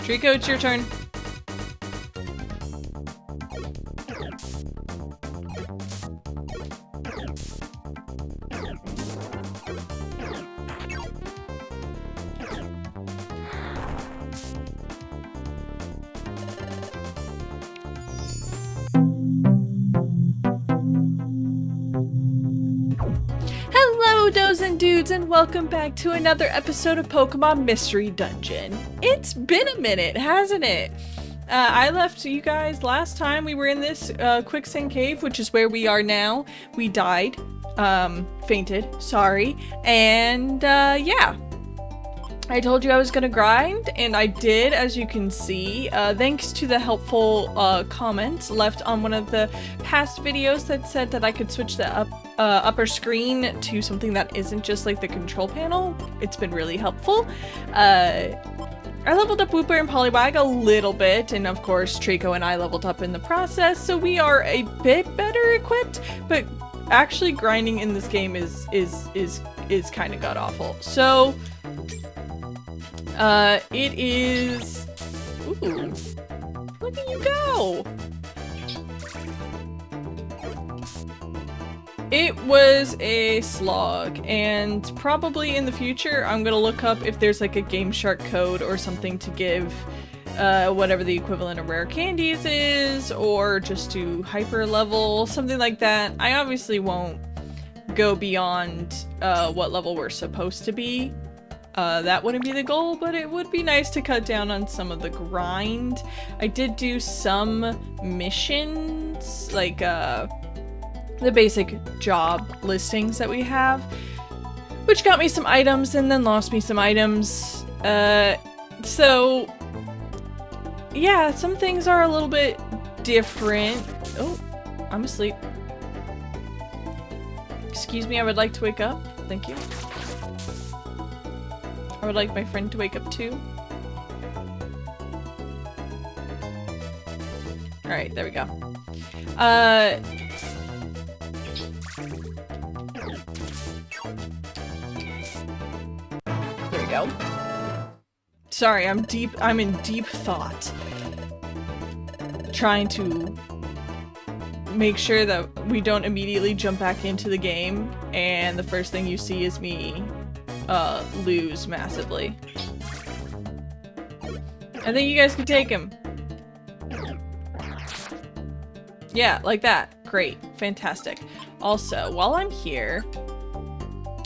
Trico, it's your turn. Hello, does and dudes, and welcome back to another episode of Pokemon Mystery Dungeon. It's been a minute, hasn't it? I left you guys last time. We were in this quicksand cave, which is where we are now. We died, fainted, sorry, and yeah. I told you I was gonna grind, and I did, as you can see, thanks to the helpful comments left on one of the past videos that said that I could switch the upper screen to something that isn't just like the control panel. It's been really helpful. I leveled up Wooper and Poliwag a little bit, and of course Trico and I leveled up in the process, so we are a bit better equipped, but actually grinding in this game is kind of god-awful. So it is... Ooh, look at you go! It was a slog, and probably in the future I'm gonna look up if there's like a Game Shark code or something to give whatever the equivalent of rare candies is, or just to hyper level, something like that. I obviously won't go beyond what level we're supposed to be. That wouldn't be the goal, but it would be nice to cut down on some of the grind. I did do some missions, like the basic job listings that we have, which got me some items and then lost me some items. So yeah, some things are a little bit different. Oh, I'm asleep. Excuse me, I would like to wake up. Thank you. I would like my friend to wake up too. Alright, there we go. There we go. Sorry, I'm in deep thought. Trying to make sure that we don't immediately jump back into the game and the first thing you see is me lose massively. I think you guys can take him. Yeah, like that. Great. Fantastic. Also, while I'm here...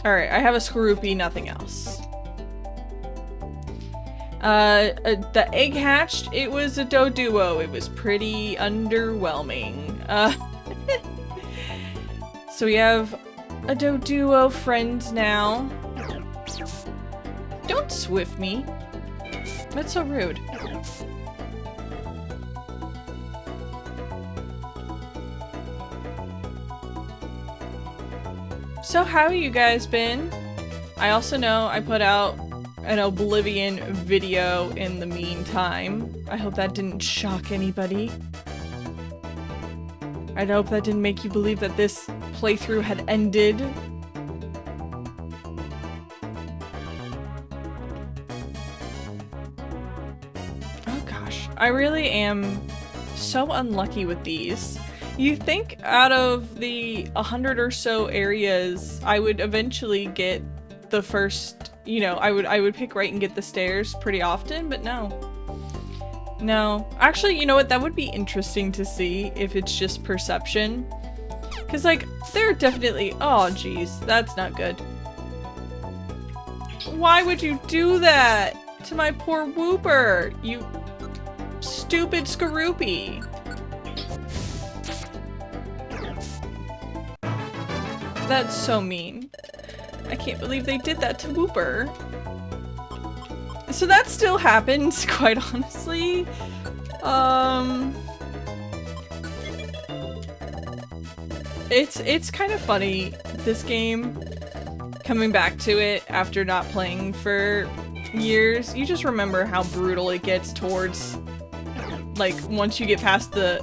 Alright, I have a Skorupi, nothing else. The egg hatched, it was a Doduo. It was pretty underwhelming. So we have a Doduo friend now. Don't swift me. That's so rude. So how have you guys been? I also know I put out an Oblivion video in the meantime. I hope that didn't shock anybody. I hope that didn't make you believe that this playthrough had ended. I really am so unlucky with these. You think out of the 100 or so areas, I would eventually get the first, you know, I would pick right and get the stairs pretty often, but no. No. Actually, you know what? That would be interesting to see if it's just perception. Because, like, there are definitely... Oh, geez. That's not good. Why would you do that to my poor Wooper? You... stupid Skorupi. That's so mean. I can't believe they did that to Wooper. So that still happens, quite honestly. It's kind of funny, this game, coming back to it after not playing for years. You just remember how brutal it gets towards, like, once you get past the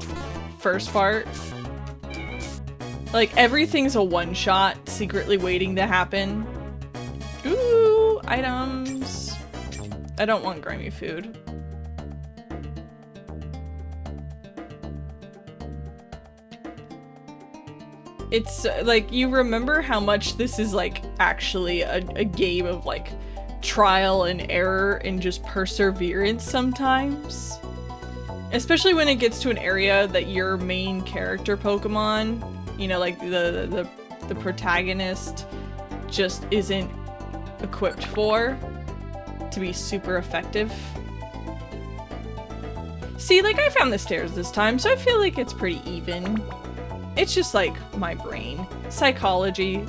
first part. Like, everything's a one-shot, secretly waiting to happen. Ooh, items. I don't want grimy food. It's like, you remember how much this is like actually a game of like trial and error and just perseverance sometimes. Especially when it gets to an area that your main character Pokemon, you know, like the protagonist just isn't equipped for to be super effective. See, like, I found the stairs this time, so I feel like it's pretty even. It's just like my brain. Psychology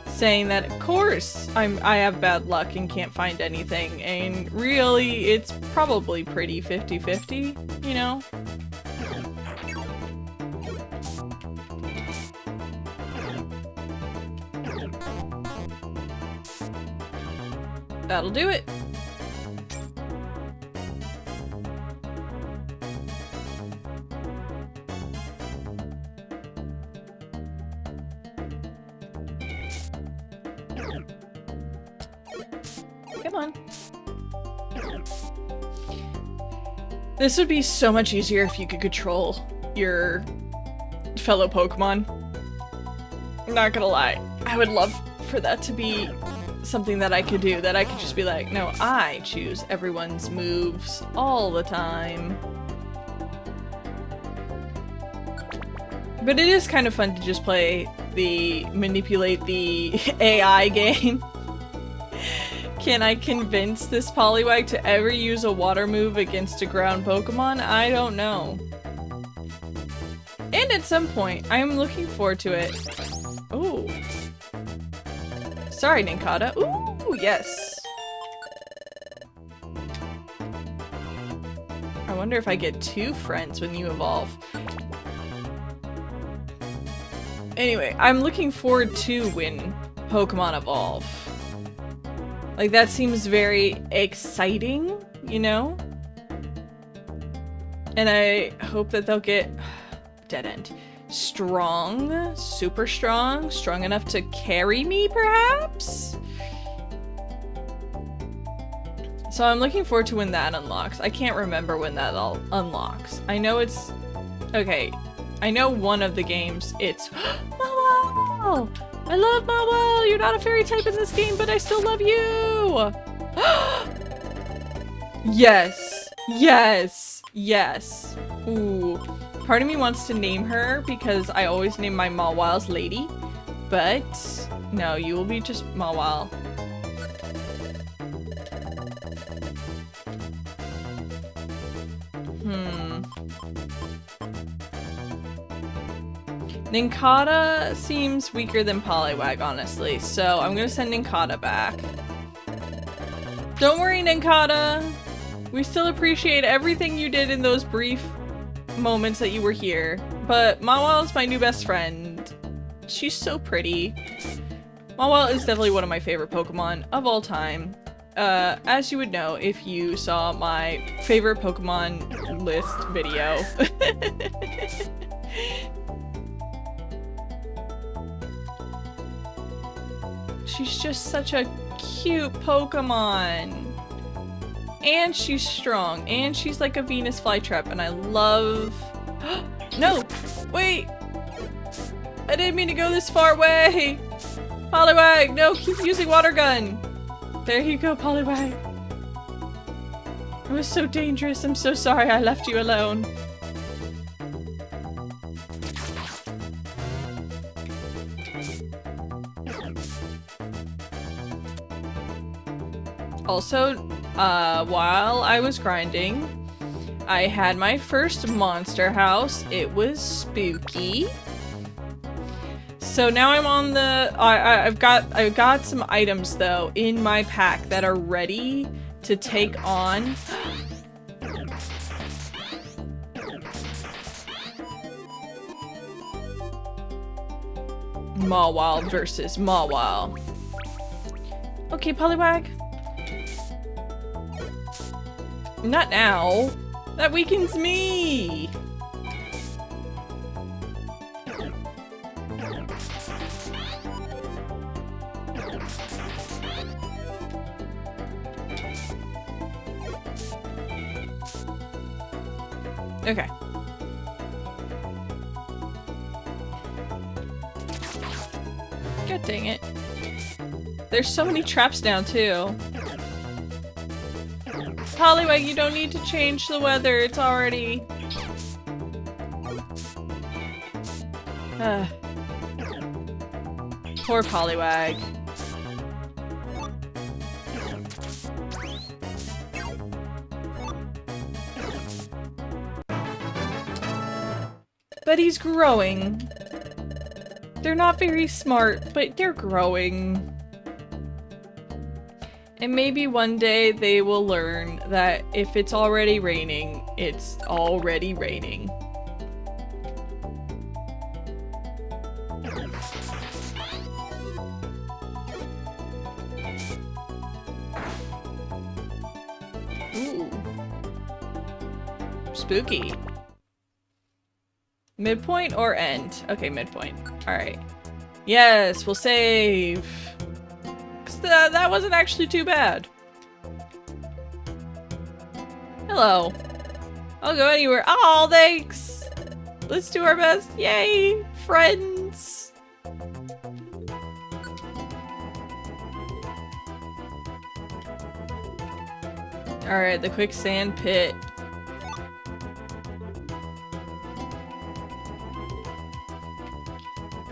saying that, of course, I have bad luck and can't find anything, and really, it's probably pretty 50-50, you know? That'll do it. Come on. This would be so much easier if you could control your fellow Pokemon. I'm not gonna lie. I would love for that to be something that I could do, that I could just be like, no, I choose everyone's moves all the time. But it is kind of fun to just manipulate the AI game. Can I convince this Poliwag to ever use a water move against a ground Pokemon? I don't know. And at some point, I am looking forward to it. Ooh. Sorry, Ninkata. Ooh, yes. I wonder if I get 2 friends when you evolve. Anyway, I'm looking forward to when Pokemon evolve. Like, that seems very exciting, you know? And I hope that they'll get dead end. Strong, super strong, strong enough to carry me, perhaps? So I'm looking forward to when that unlocks. I can't remember when that all unlocks. I know it's... Okay, I know one of the games, it's... Mawile! I love Mawile! You're not a fairy type in this game, but I still love you! Yes! Yes! Yes! Ooh. Part of me wants to name her because I always name my Mawiles Lady, but no, you will be just Mawile. Ninkata seems weaker than Poliwag, honestly, so I'm gonna send Ninkata back. Don't worry, Ninkata! We still appreciate everything you did in those brief moments that you were here, but Mawile is my new best friend. She's so pretty. Mawile is definitely one of my favorite Pokemon of all time. As you would know if you saw my favorite Pokemon list video. She's just such a cute Pokemon. And she's strong. And she's like a Venus flytrap. And I love... No! Wait! I didn't mean to go this far away! Poliwag! No! Keep using water gun! There you go, Poliwag. It was so dangerous. I'm so sorry I left you alone. Also, while I was grinding, I had my first monster house. It was spooky. So now I'm on the... I've got some items though in my pack that are ready to take on. Mawile versus Mawile. Okay, Poliwag. Not now. That weakens me. Okay. God dang it. There's so many traps down, too. Poliwag, you don't need to change the weather. It's already... Poor Poliwag. But he's growing. They're not very smart, but they're growing. And maybe one day they will learn that if it's already raining, it's already raining. Ooh. Spooky. Midpoint or end? Okay, midpoint. Alright. Yes, we'll save. 'Cause that wasn't actually too bad. Hello. I'll go anywhere. Oh, thanks! Let's do our best. Yay! Friends! Alright, the quicksand pit.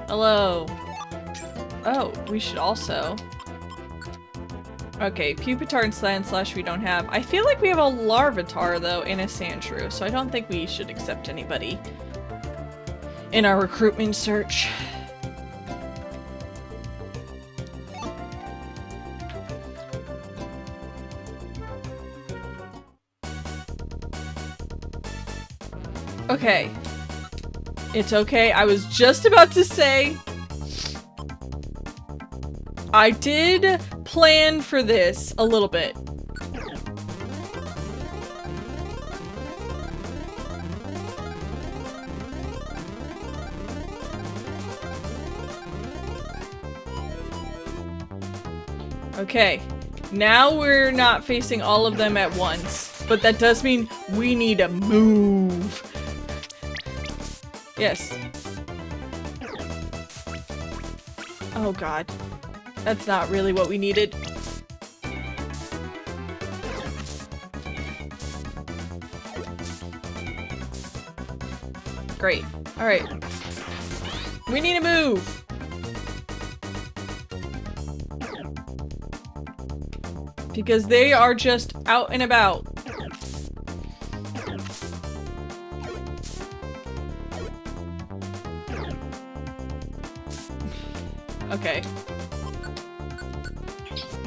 Hello. Oh, we should also. Okay, Pupitar and Sandslash we don't have. I feel like we have a Larvitar though and a Sandshrew, so I don't think we should accept anybody in our recruitment search. Okay. It's okay. I was just about to say I did plan for this a little bit. Okay. Now we're not facing all of them at once, but that does mean we need to move. Yes. Oh god. That's not really what we needed. Great. Alright. We need to move! Because they are just out and about. Okay.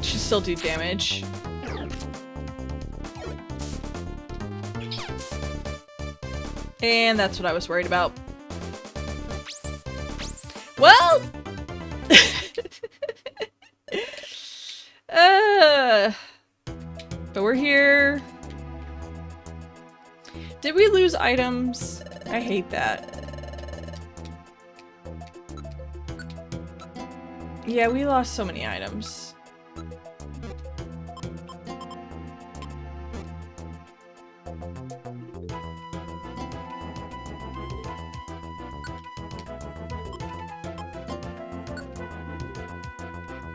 Should still do damage. And that's what I was worried about. Well! But we're here. Did we lose items? I hate that. Yeah, we lost so many items.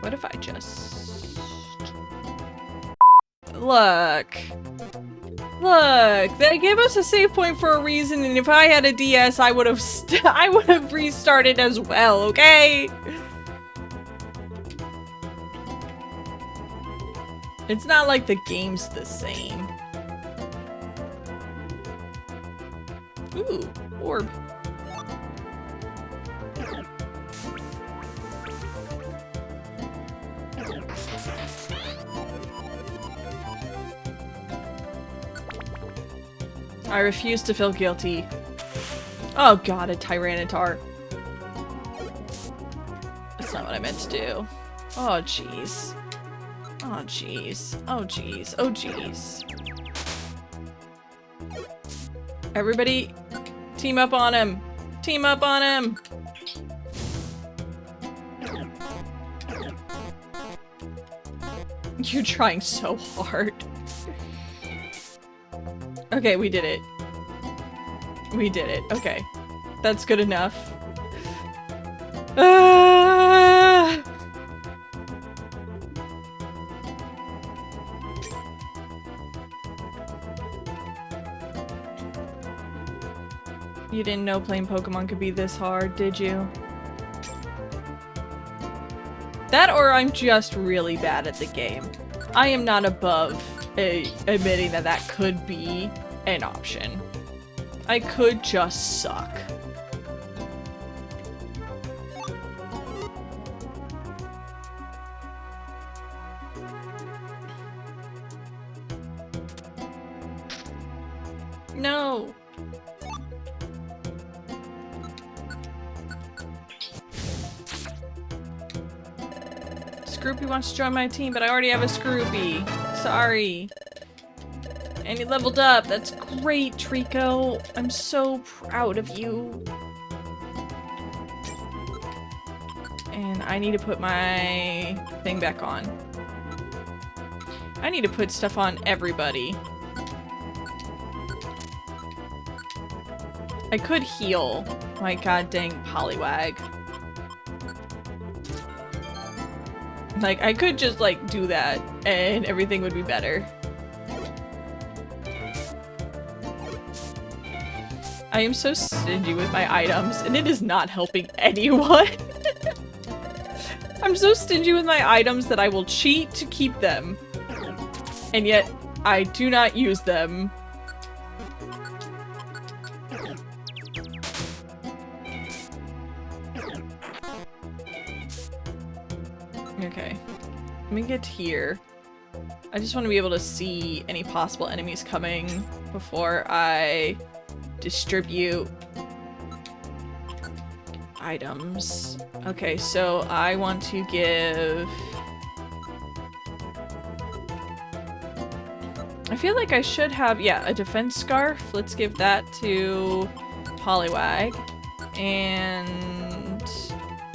What if I just... Look. Look, they gave us a save point for a reason, and if I had a DS, I would have restarted as well, okay? It's not like the game's the same. Ooh, orb. I refuse to feel guilty. Oh god, a Tyranitar. That's not what I meant to do. Oh jeez. Oh jeez. Oh jeez. Oh jeez. Everybody, team up on him. Team up on him. You're trying so hard. Okay, we did it. We did it. Okay. That's good enough. You didn't know playing Pokemon could be this hard, did you? That or I'm just really bad at the game. I am not above admitting that that could be an option. I could just suck. No. Scroopy wants to join my team, but I already have a Scroopy. Sorry. And he leveled up. That's great, Trico. I'm so proud of you. And I need to put my thing back on. I need to put stuff on everybody. I could heal my god dang Poliwag. Like, I could just, like, do that, and everything would be better. I am so stingy with my items, and it is not helping anyone. I'm so stingy with my items that I will cheat to keep them. And yet, I do not use them. Okay, let me get here. I just want to be able to see any possible enemies coming before I distribute items. Okay, so I want to give... I feel like I should have, yeah, a defense scarf. Let's give that to Poliwag. And...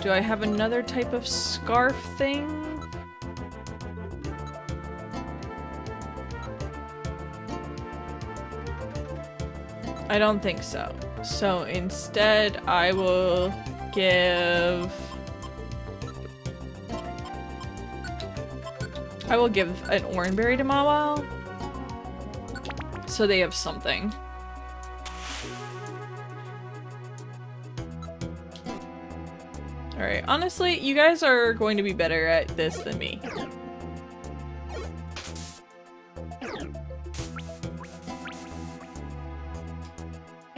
do I have another type of scarf thing? I don't think so. So instead, I will give... an Oranberry to Mawile. So they have something. Alright, honestly, you guys are going to be better at this than me.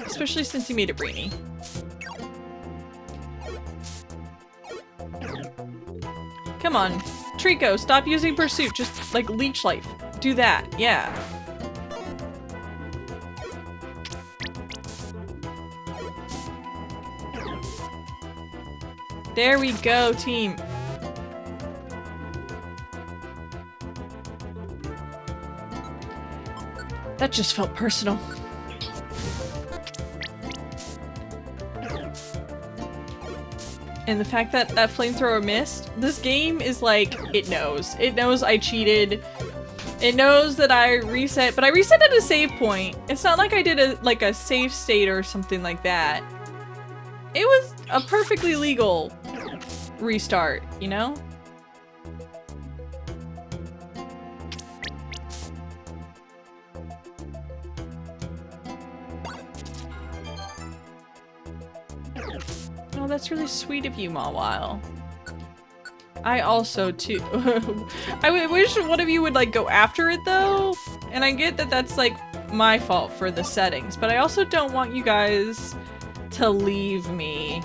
Especially since you made it brainy. Come on. Trico, stop using Pursuit. Just, like, Leech Life. Do that. Yeah. There we go, team. That just felt personal. And the fact that that flamethrower missed, this game is like, it knows. It knows I cheated. It knows that I reset, but I reset at a save point. It's not like I did a save state or something like that. It was a perfectly legal restart, you know? Oh, that's really sweet of you, Mawile. I also, too. I wish one of you would, like, go after it, though. And I get that that's, like, my fault for the settings, but I also don't want you guys to leave me.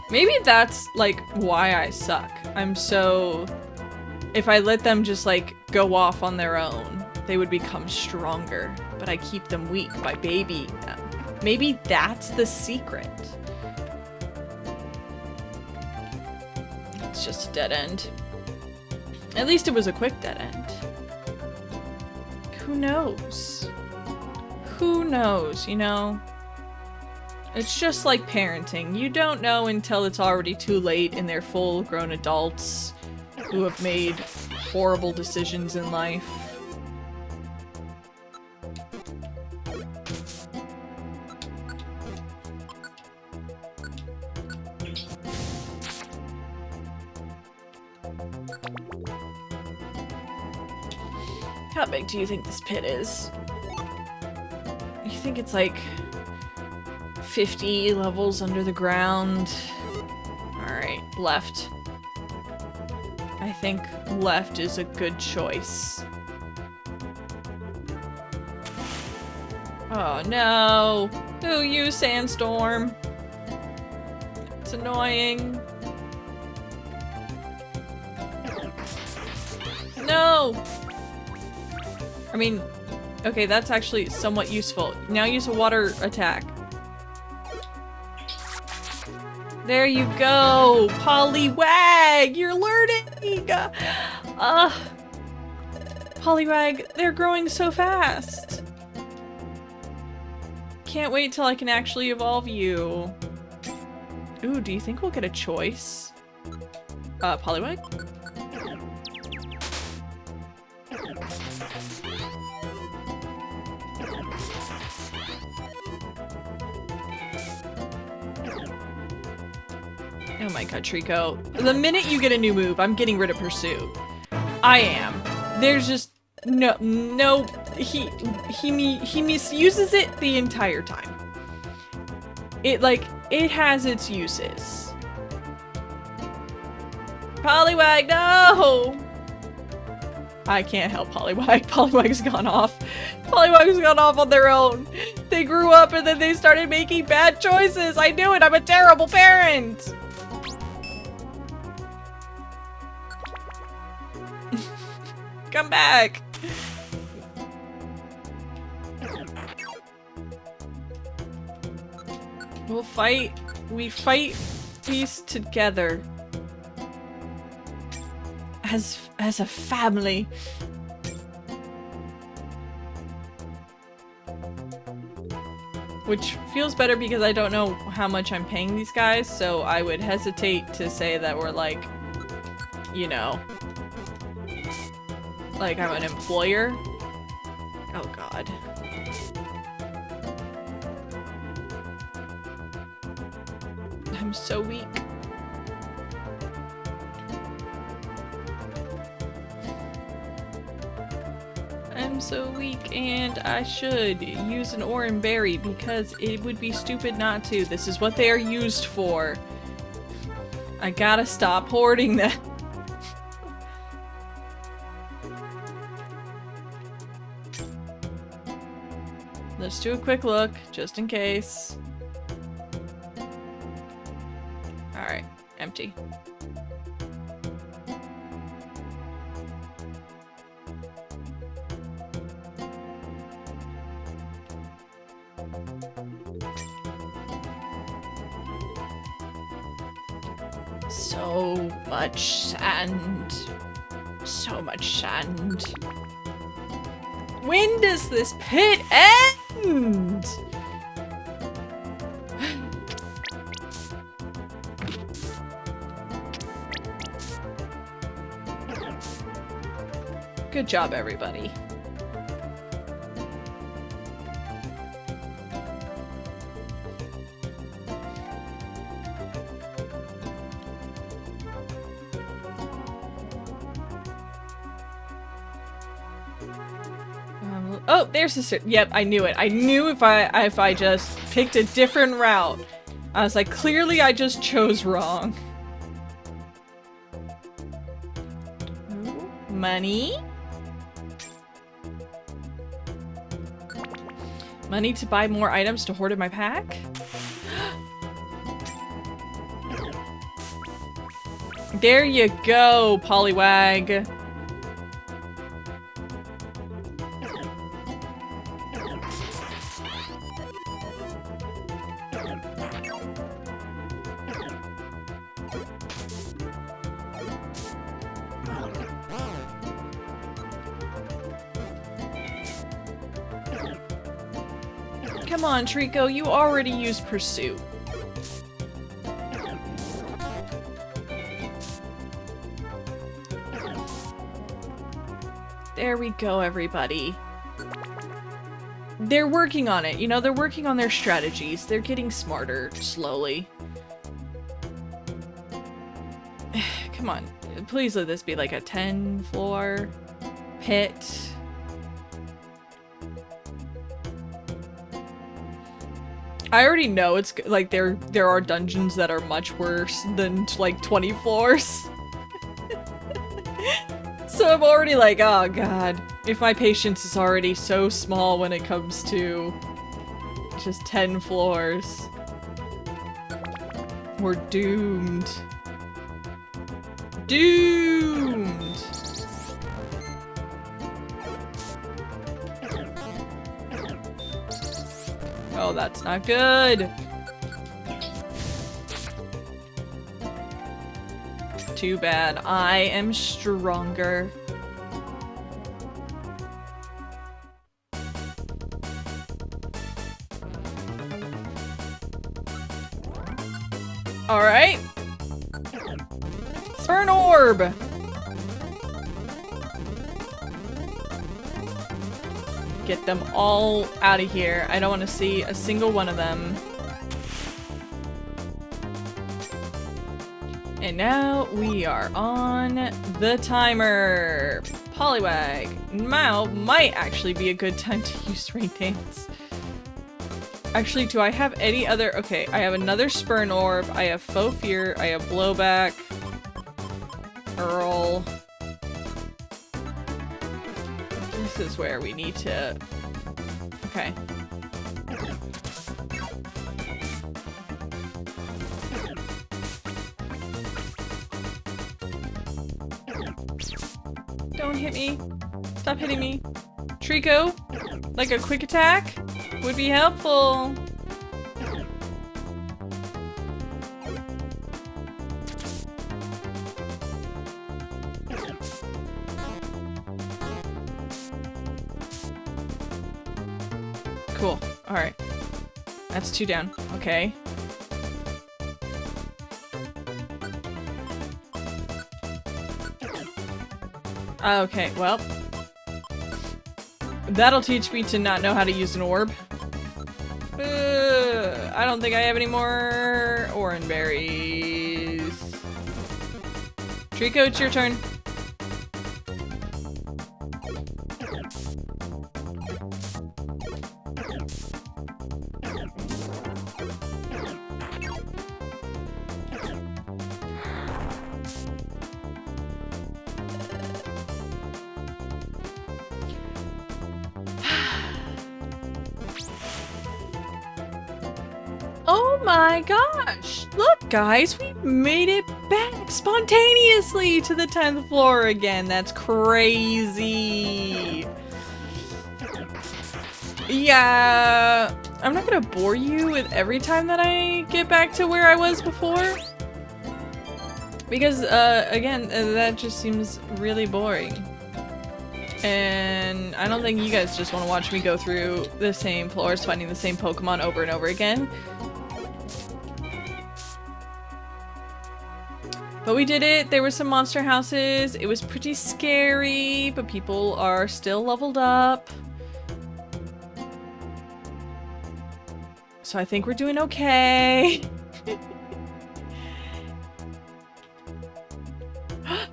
Maybe that's, like, why I suck. I'm so... If I let them just, like, go off on their own, they would become stronger. But I keep them weak by babying them. Maybe that's the secret. It's just a dead end. At least it was a quick dead end. Who knows? Who knows, you know? It's just like parenting. You don't know until it's already too late and they're full-grown adults who have made horrible decisions in life. How big do you think this pit is? You think it's like 50 levels under the ground. Alright, left. I think left is a good choice. Oh no! Ooh, you sandstorm! It's annoying. No! I mean, okay, that's actually somewhat useful. Now use a water attack. There you go! Poliwag! You're learning! Poliwag, they're growing so fast! Can't wait till I can actually evolve you. Ooh, do you think we'll get a choice? Poliwag? Oh my god, Trico. The minute you get a new move, I'm getting rid of Pursuit. I am. There's just no, he misuses it the entire time. It has its uses. Poliwag, no! I can't help Poliwag. Poliwag's gone off. Poliwag's gone off on their own. They grew up and then they started making bad choices. I knew it. I'm a terrible parent. Come back. We'll fight. We fight these together. As a family. Which feels better because I don't know how much I'm paying these guys, so I would hesitate to say that we're like, you know, like I'm an employer. Oh god. I'm so weak. I'm so weak and I should use an orange berry because it would be stupid not to. This is what they are used for. I gotta stop hoarding them. Let's do a quick look, just in case. Alright, empty. So much sand. So much sand. When does this pit end? Good job, everybody. Oh, there's the yep, I knew it. I knew if I just picked a different route. I was like, clearly I just chose wrong. Ooh, money. Money to buy more items to hoard in my pack? There you go, Poliwag. Come on, Trico, you already used Pursuit. There we go, everybody. They're working on it, you know, they're working on their strategies. They're getting smarter, slowly. Come on, please let this be like a 10-floor pit. I already know it's like there are dungeons that are much worse than like 20 floors. So I'm already like, oh god, if my patience is already so small when it comes to just 10 floors, we're doomed. Doomed! Oh, that's not good. Too bad. I am stronger. Alright. Burn orb! Get them all out of here. I don't want to see a single one of them. And now we are on the timer. Poliwag. Now might actually be a good time to use Rain Dance. Actually, do I have any other? Okay, I have another Spurn Orb. I have Faux Fear. I have Blowback. Earl. This is where we need to... Okay. Don't hit me. Stop hitting me. Trico, like a quick attack would be helpful. Cool. Alright. That's 2 down. Okay. Okay, well. That'll teach me to not know how to use an orb. I don't think I have any more orange berries. Trico, it's your turn. Oh my gosh! Look guys, we made it back spontaneously to the 10th floor again. That's crazy. Yeah, I'm not gonna bore you with every time that I get back to where I was before. Because, again, that just seems really boring. And I don't think you guys just want to watch me go through the same floors, finding the same Pokemon over and over again. But we did it. There were some monster houses. It was pretty scary, but people are still leveled up. So I think we're doing okay.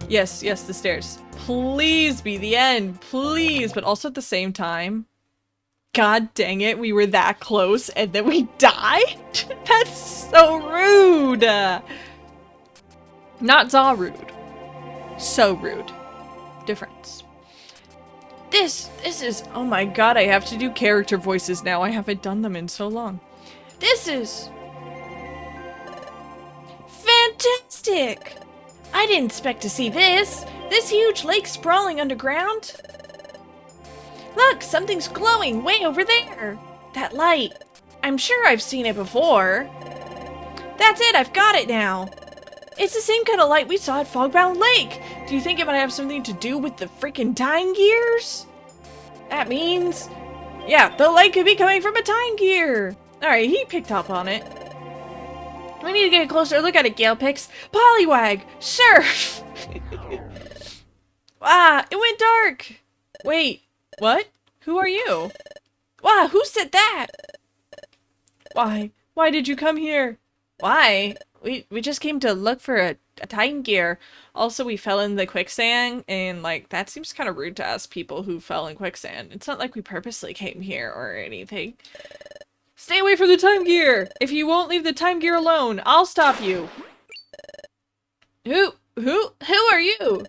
Yes, yes, the stairs. Please be the end. Please. But also at the same time, god dang it, we were that close and then we died? That's so rude. Not Zaw rude. So rude. Difference. This is, oh my god, I have to do character voices now. I haven't done them in so long. This is fantastic. I didn't expect to see this. This huge lake sprawling underground. Look, something's glowing way over there. That light. I'm sure I've seen it before. That's it, I've got it now. It's the same kind of light we saw at Fogbound Lake. Do you think it might have something to do with the freaking time gears? That means... yeah, the light could be coming from a time gear. Alright, he picked up on it. We need to get a closer look at it, Galepix. Poliwag! Surf! Ah, it went dark! Wait, what? Who are you? Wow, who said that? Why? Why did you come here? Why? We just came to look for a time gear. Also, we fell in the quicksand, and, like, that seems kind of rude to ask people who fell in quicksand. It's not like we purposely came here or anything. Stay away from the time gear! If you won't leave the time gear alone, I'll stop you. Who are you?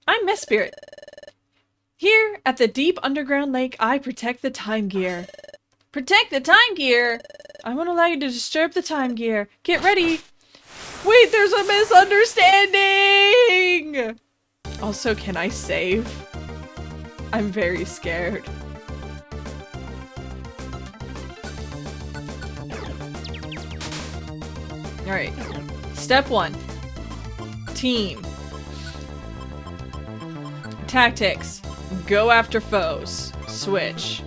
I'm Mess Spirit. Here, at the deep underground lake, I protect the time gear. Protect the time gear? I won't allow you to disturb the time gear. Get ready. Wait, there's a misunderstanding! Also, can I save? I'm very scared. Alright. Step 1. Team. Tactics. Go after foes. Switch.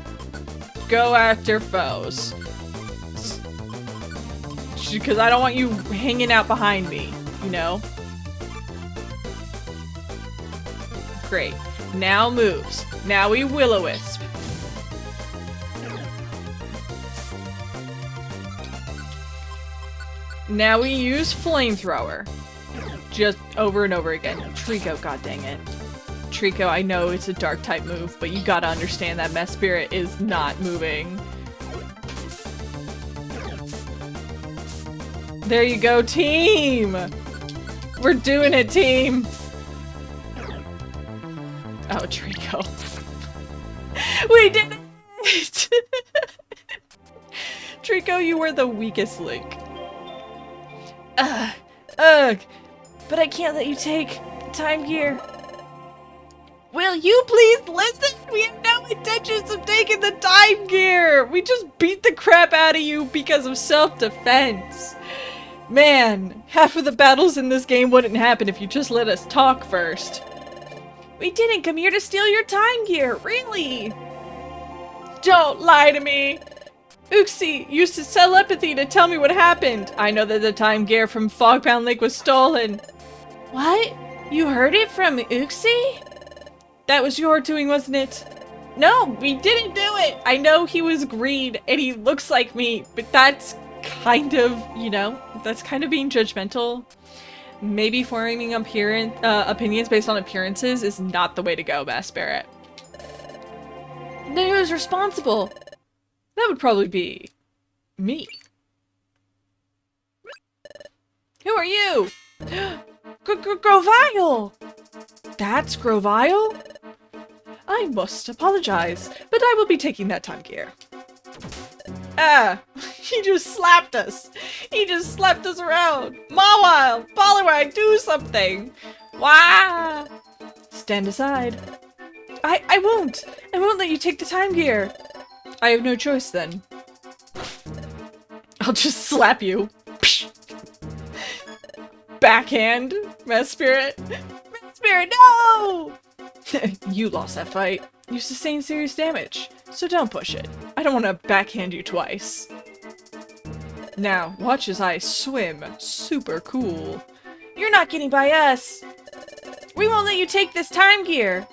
Go after foes. Because I don't want you hanging out behind me, you know? Great. Now moves. Now we will-o-wisp. Now we use flamethrower. Just over and over again. Trico, god dang it. Trico, I know it's a dark type move, but you gotta understand that Mess Spirit is not moving. There you go, team! We're doing it, team! Oh, Trico. We did it! Trico, you were the weakest link. Ugh. But I can't let you take the time gear. Will you please listen? We have no intentions of taking the time gear! We just beat the crap out of you because of self-defense. Man, half of the battles in this game wouldn't happen if you just let us talk first. We didn't come here to steal your time gear, really? Don't lie to me! Uxie used his telepathy to tell me what happened. I know that the time gear from Fogbound Lake was stolen. What? You heard it from Uxie? That was your doing, wasn't it? No, we didn't do it! I know he was green and he looks like me, but that's kind of, you know, that's kind of being judgmental. Maybe forming opinions based on appearances is not the way to go, Mess Spirit. Then who was responsible? That would probably be me. Who are you? Grovile! That's Grovile? I must apologize, but I will be taking that time gear. Ah, he just slapped us. He just slapped us around. Mawile, Poliwag, do something. Wah! Stand aside. I won't. I won't let you take the time gear. I have no choice then. I'll just slap you. Backhand, Mess Spirit. Mess Spirit, no! You lost that fight. You sustained serious damage, so don't push it. I don't want to backhand you twice. Now, watch as I swim. Super cool. You're not getting by us. We won't let you take this time gear.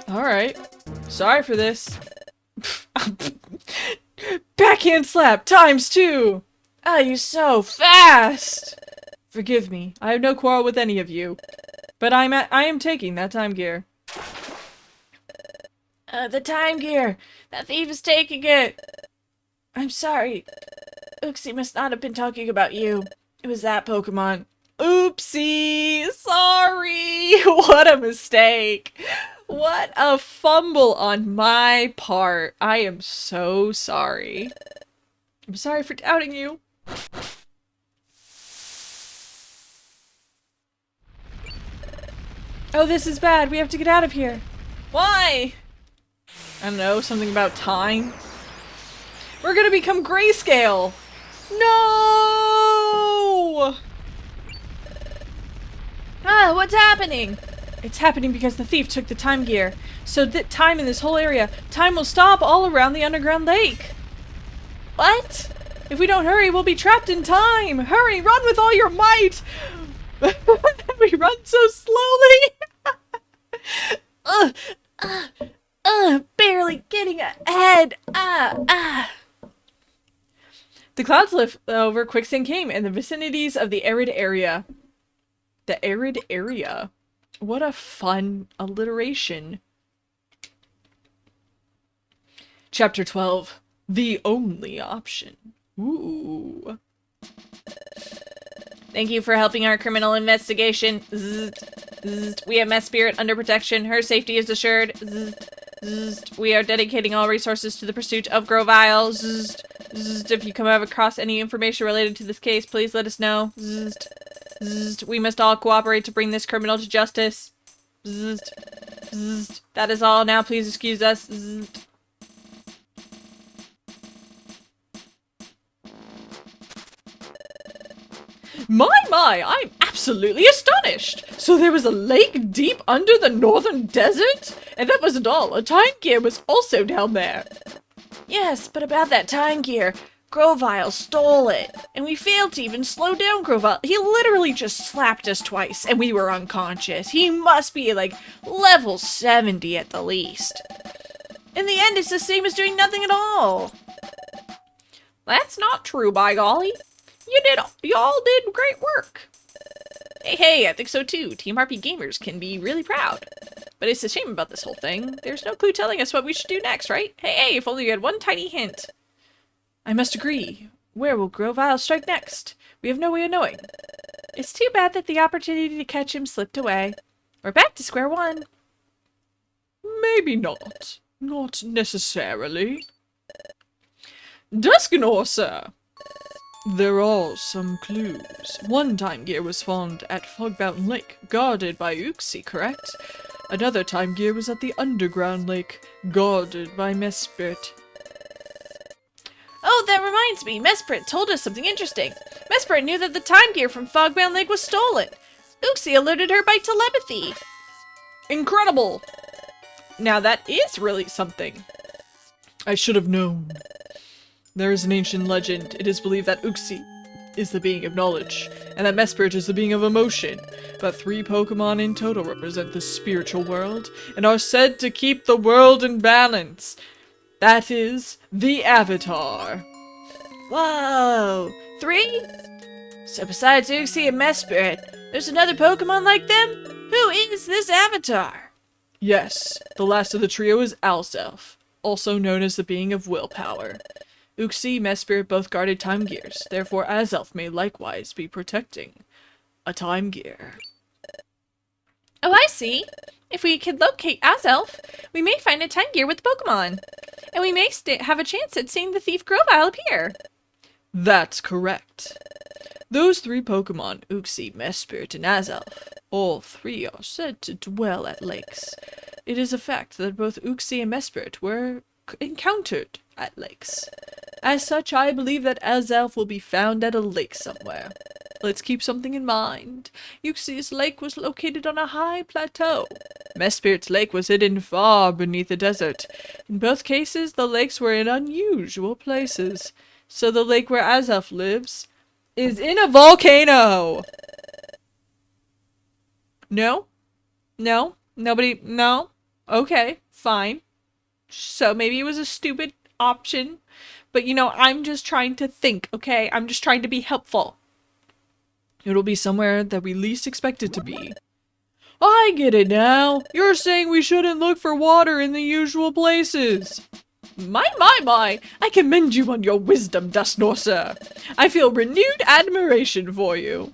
Alright. Sorry for this. Backhand slap ×2! Oh, you're so fast! Forgive me. I have no quarrel with any of you. But I am taking that time gear. The time gear! That thief is taking it! I'm sorry. Uxie must not have been talking about you. It was that Pokemon. Oopsie! Sorry! What a mistake! What a fumble on my part. I am so sorry. I'm sorry for doubting you. Oh, this is bad. We have to get out of here. Why? I don't know, something about time? We're gonna become grayscale! No! Ah, what's happening? It's happening because the thief took the time gear. So that time in this whole area, time will stop all around the underground lake. What? If we don't hurry, we'll be trapped in time! Hurry, run with all your might! We run so slowly! Barely getting ahead! The clouds lift over, quicksand came, in the vicinities of the arid area. The arid area? What a fun alliteration. Chapter 12. The only option. Ooh. Thank you for helping our criminal investigation. We have Mess Spirit under protection. Her safety is assured. We are dedicating all resources to the pursuit of Grovile. If you come across any information related to this case, please let us know. We must all cooperate to bring this criminal to justice. That is all. Now please excuse us. My, I'm absolutely astonished! So there was a lake deep under the northern desert? And that wasn't all, a time gear was also down there. Yes, but about that time gear, Grovile stole it, and we failed to even slow down Grovile. He literally just slapped us twice, and we were unconscious. He must be, like, level 70 at the least. In the end, it's the same as doing nothing at all. That's not true, by golly. Y'all did great work. Hey, I think so too. Team RPGamers can be really proud. But it's a shame about this whole thing. There's no clue telling us what we should do next, right? Hey, if only you had one tiny hint. I must agree. Where will Grovile strike next? We have no way of knowing. It's too bad that the opportunity to catch him slipped away. We're back to square one. Maybe not. Not necessarily. Duskanor, sir. There are some clues. One time gear was found at Fogbound Lake, guarded by Uxie, correct? Another time gear was at the underground lake, guarded by Mesprit. Oh, that reminds me, Mesprit told us something interesting. Mesprit knew that the time gear from Fogbound Lake was stolen. Uxie alerted her by telepathy. Incredible! Now that is really something. I should have known. There is an ancient legend. It is believed that Uxie is the being of knowledge, and that Mesprit is the being of emotion. But 3 Pokemon in total represent the spiritual world, and are said to keep the world in balance. That is, the Avatar. Whoa! 3? So besides Uxie and Mesprit, there's another Pokemon like them? Who is this Avatar? Yes, the last of the trio is Alzelf, also known as the being of willpower. Uxie, Mesprit both guarded time gears, therefore Azelf may likewise be protecting a time gear. Oh, I see. If we could locate Azelf, we may find a time gear with Pokemon, and we may have a chance at seeing the thief Grovile appear. That's correct. Those 3 Pokemon, Uxie, Mesprit, and Azelf, all 3 are said to dwell at lakes. It is a fact that both Uxie and Mesprit were encountered at lakes. As such, I believe that Azelf will be found at a lake somewhere. Let's keep something in mind. Uxie's lake was located on a high plateau. Mespirit's lake was hidden far beneath the desert. In both cases, the lakes were in unusual places. So the lake where Azelf lives is in a volcano! No? No? Nobody? No? Okay, fine. So maybe it was a stupid option. But, you know, I'm just trying to think, okay? I'm just trying to be helpful. It'll be somewhere that we least expect it to be. I get it now. You're saying we shouldn't look for water in the usual places. My. I commend you on your wisdom, Duskanor, sir. I feel renewed admiration for you.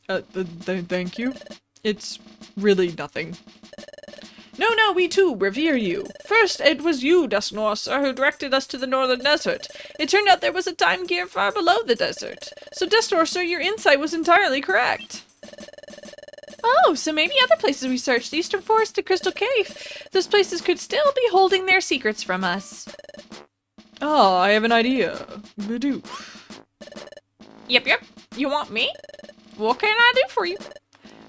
Thank you. It's really nothing. No, we too revere you. First, it was you, Duskanor, sir, who directed us to the northern desert. It turned out there was a time gear far below the desert. So, Duskanor, sir, your insight was entirely correct. Oh, so maybe other places we searched, the Eastern Forest to Crystal Cave, those places could still be holding their secrets from us. Ah, I have an idea. Bidoof. Yep. You want me? What can I do for you?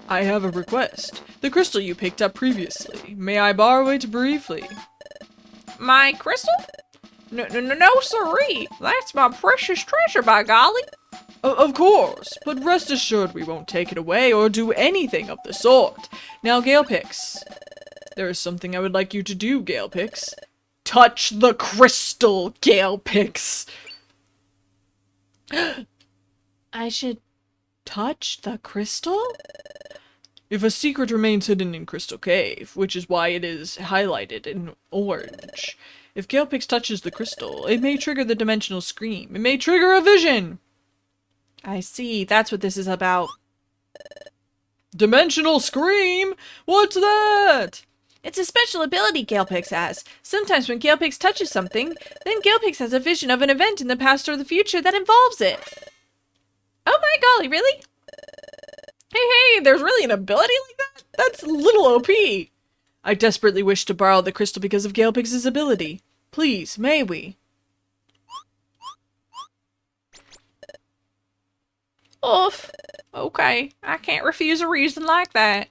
I have a request. The crystal you picked up previously. May I borrow it briefly? My crystal? No, sirree. That's my precious treasure, by golly. Of course, but rest assured we won't take it away or do anything of the sort. Now, Galepix, there is something I would like you to do, Galepix. Touch the crystal, Galepix. I should touch the crystal? If a secret remains hidden in Crystal Cave, which is why it is highlighted in orange, If Galepix touches the crystal, it may trigger the dimensional scream. It may trigger a vision. I see. That's what this is about. Dimensional scream? What's that? It's a special ability Galepix has. Sometimes when Galepix touches something, then Galepix has a vision of an event in the past or the future that involves it. Oh my golly, really? Hey, there's really an ability like that? That's a little OP. I desperately wish to borrow the crystal because of Galepix's ability. Please, may we? Oof. Okay, I can't refuse a reason like that.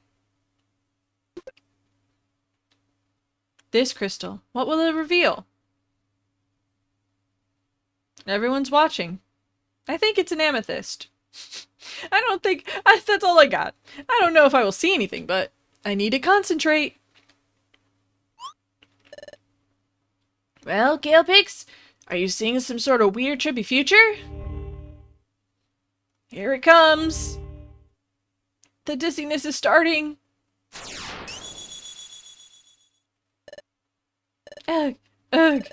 This crystal, what will it reveal? Everyone's watching. I think it's an amethyst. That's all I got. I don't know if I will see anything, but I need to concentrate. Well, Galepix, are you seeing some sort of weird trippy future? Here it comes. The dizziness is starting. Ugh, ugh.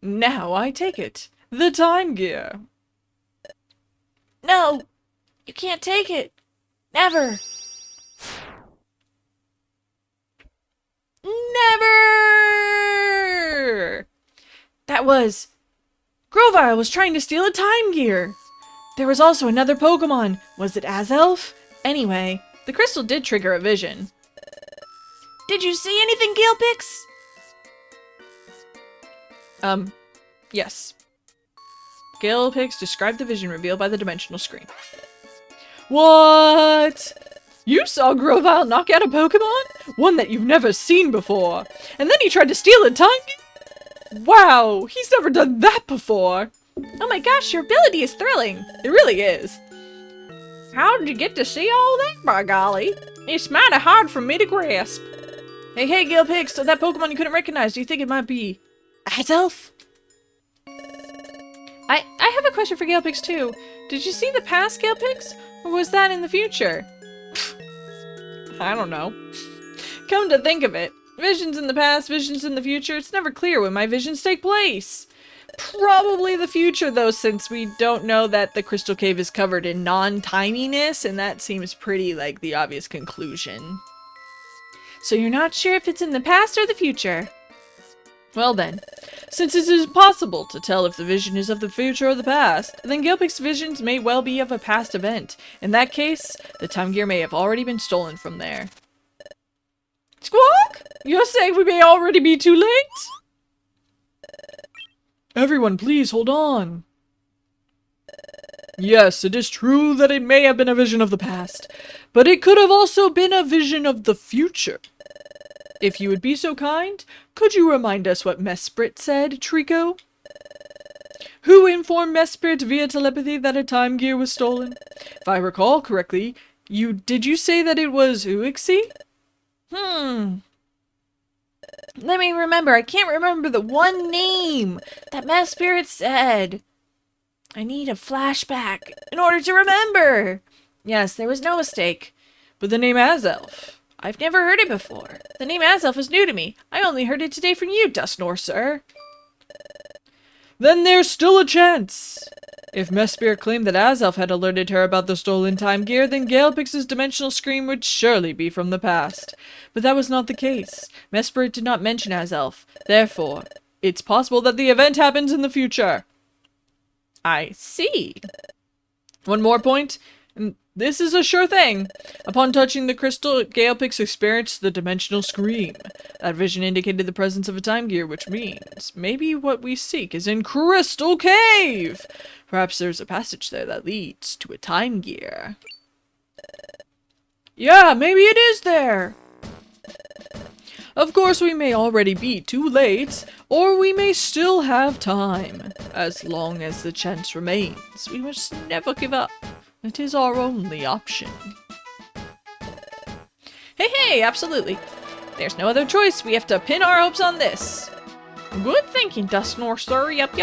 Now I take it. The time gear. No, you can't take it. Never. Never! That was... Grovyle was trying to steal a time gear. There was also another Pokemon. Was it Azelf? Anyway, the crystal did trigger a vision. Did you see anything, Galepix? Yes. Galepix described the vision revealed by the dimensional screen. What? You saw Grovyle knock out a Pokemon? One that you've never seen before. And then he tried to steal a time gear? Wow, he's never done that before. Oh my gosh, your ability is thrilling. It really is. How did you get to see all that, by golly? It's mighty hard for me to grasp. Hey, Galepix, so that Pokemon you couldn't recognize, do you think it might be Azelf? I have a question for Galepix too. Did you see the past, Galepix? Or was that in the future? I don't know. Come to think of it, visions in the past, visions in the future, it's never clear when my visions take place. Probably the future though, since we don't know that the Crystal Cave is covered in non-timiness, and that seems pretty like the obvious conclusion. So you're not sure if it's in the past or the future? Well then, since it is impossible to tell if the vision is of the future or the past, then Galepix's visions may well be of a past event. In that case, the time gear may have already been stolen from there. Squawk? You're saying we may already be too late? Everyone, please hold on. Yes, it is true that it may have been a vision of the past, but it could have also been a vision of the future. If you would be so kind, could you remind us what Mesprit said, Trico? Who informed Mesprit via telepathy that a time gear was stolen? If I recall correctly, did you say that it was Uixie? Let me remember. I can't remember the one name that Mesprit said. I need a flashback in order to remember. Yes, there was no mistake. But the name Azelf, I've never heard it before. The name Azelf is new to me. I only heard it today from you, Dustnor, sir. Then there's still a chance. If Mesprit claimed that Azelf had alerted her about the stolen time gear, then Galepix's dimensional scream would surely be from the past. But that was not the case. Mesprit did not mention Azelf. Therefore, it's possible that the event happens in the future. I see. One more point, and this is a sure thing. Upon touching the crystal, Galepix experienced the dimensional scream. That vision indicated the presence of a time gear, which means maybe what we seek is in Crystal Cave. Perhaps there's a passage there that leads to a time gear. Yeah, maybe it is there. Of course, we may already be too late, or we may still have time. As long as the chance remains, we must never give up. It is our only option. Hey, absolutely. There's no other choice. We have to pin our hopes on this. Good thinking, Dustnor, sir. Yup.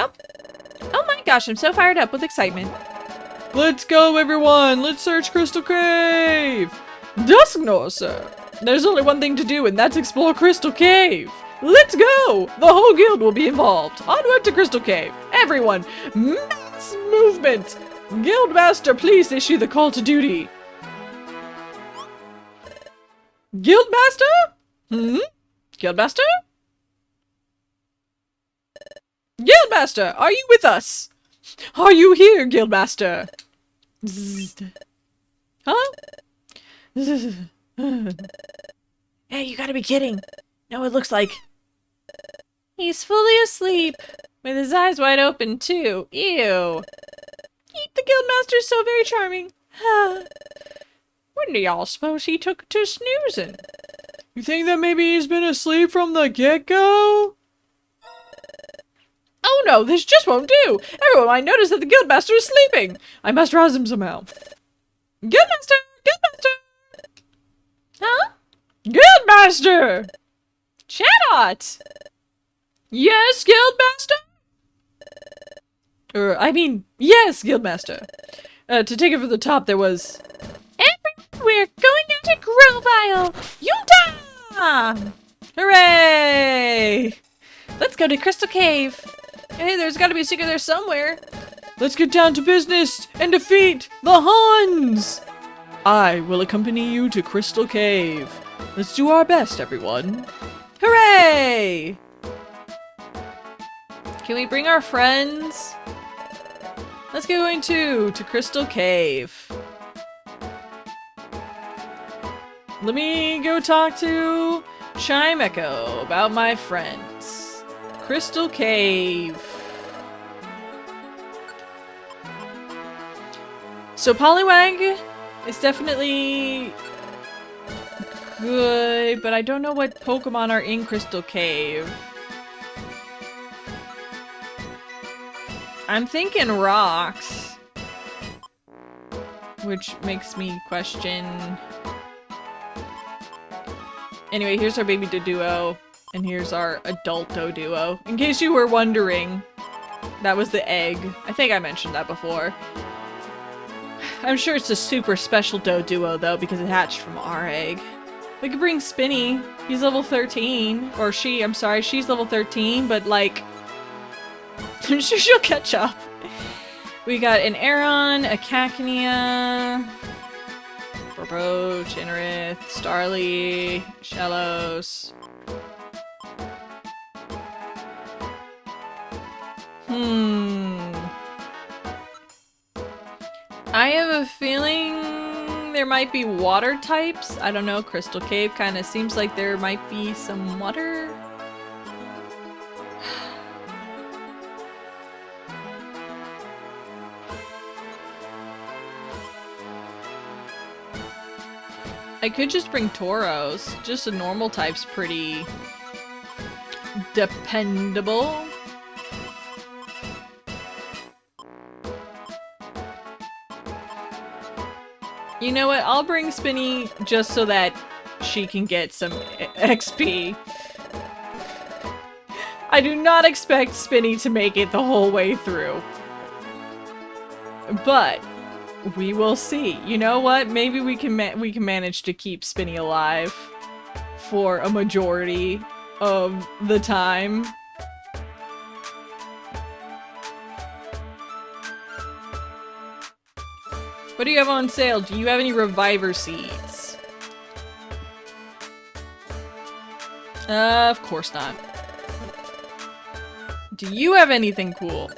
Oh my gosh, I'm so fired up with excitement. Let's go, everyone. Let's search Crystal Cave. Dustnor, sir. There's only one thing to do, and that's explore Crystal Cave. Let's go! The whole guild will be involved. Onward to Crystal Cave. Everyone, mass movement! Guildmaster, please issue the call to duty. Guildmaster? Guildmaster? Guildmaster, are you with us? Are you here, Guildmaster? Huh? Hey, you gotta be kidding. No, it looks like... He's fully asleep. With his eyes wide open, too. Ew. The Guildmaster's so very charming. When do y'all suppose he took to snoozing? You think that maybe he's been asleep from the get-go? Oh no, this just won't do! Everyone might notice that the Guildmaster is sleeping! I must rouse him somehow. Guildmaster! Guildmaster! Huh? Guildmaster! Chatot! Yes, Guildmaster? Yes, Guildmaster. To take it from the top, there was... Everyone, we're going into Grovile! Yuta! Hooray! Let's go to Crystal Cave. Hey, there's gotta be a secret there somewhere. Let's get down to business and defeat the Huns! I will accompany you to Crystal Cave. Let's do our best, everyone. Hooray! Can we bring our friends? Let's get going to Crystal Cave. Let me go talk to Chime Echo about my friends. Crystal Cave. So Poliwag is definitely good, but I don't know what Pokemon are in Crystal Cave. I'm thinking rocks, which makes me question. Anyway, here's our baby Doduo, and here's our adult Doduo. In case you were wondering, that was the egg. I think I mentioned that before. I'm sure it's a super special Doduo though, because it hatched from our egg. We could bring Spinny. He's level 13. Or she, I'm sorry, she's level 13, but like... I'm sure she'll catch up. We got an Aeron, a Cacnea, Burbo, Chinarith, Starly, Shellos. I have a feeling there might be water types. I don't know, Crystal Cave kind of seems like there might be some water. I could just bring Tauros. Just a normal type's pretty dependable. You know what? I'll bring Spinny just so that she can get some XP. I do not expect Spinny to make it the whole way through. But we will see. You know what? Maybe we can manage to keep Spinny alive for a majority of the time. What do you have on sale? Do you have any Reviver Seeds? Of course not. Do you have anything cool?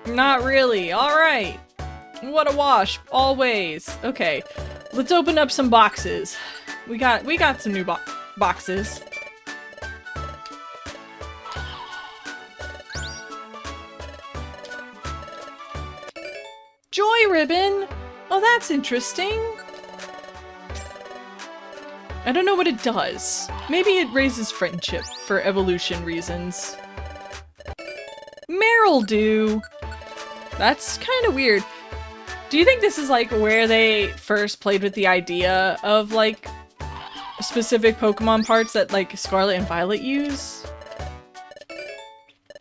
Not really. Alright. What a wash. Always. Okay. Let's open up some boxes. We got some new boxes. Joy Ribbon! Oh, that's interesting. I don't know what it does. Maybe it raises friendship for evolution reasons. Maryldew! That's kind of weird. Do you think this is like where they first played with the idea of like specific Pokemon parts that like Scarlet and Violet use?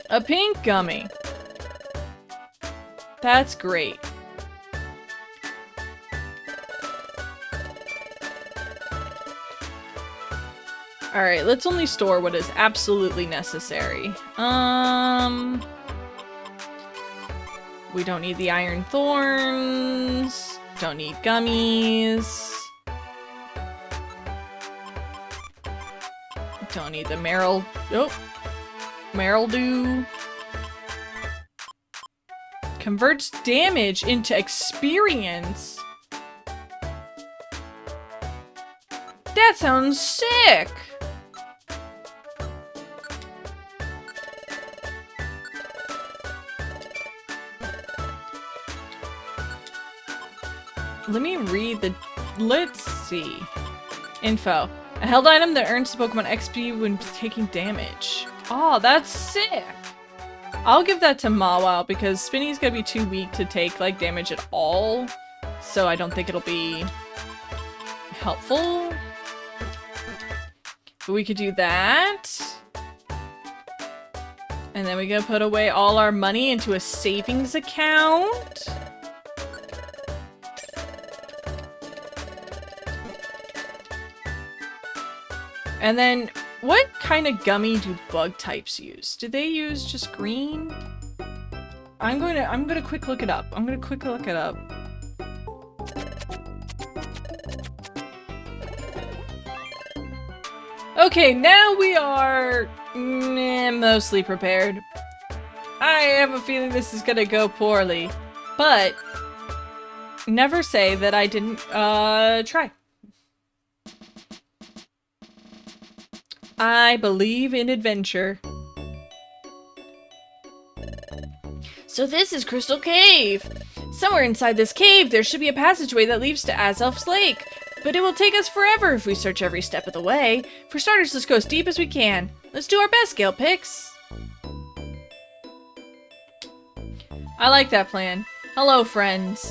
A pink gummy. That's great. Alright, let's only store what is absolutely necessary. We don't need the iron thorns. Don't need gummies. Don't need the marrow. Oh, Marrow-dew. Converts damage into experience. That sounds sick. Let me read the... Let's see. Info. A held item that earns the Pokemon XP when taking damage. Oh, that's sick! I'll give that to Mawile because Spinny's gonna be too weak to take, like, damage at all. So I don't think it'll be helpful. But we could do that. And then we gotta put away all our money into a savings account. And then, what kind of gummy do bug types use? Do they use just green? I'm gonna quick look it up. Okay, now we are mostly prepared. I have a feeling this is gonna go poorly, but never say that I didn't try. I believe in adventure. So this is Crystal Cave. Somewhere inside this cave, there should be a passageway that leads to Azelf's Lake. But it will take us forever if we search every step of the way. For starters, let's go as deep as we can. Let's do our best, Gale Pix. I like that plan. Hello, friends.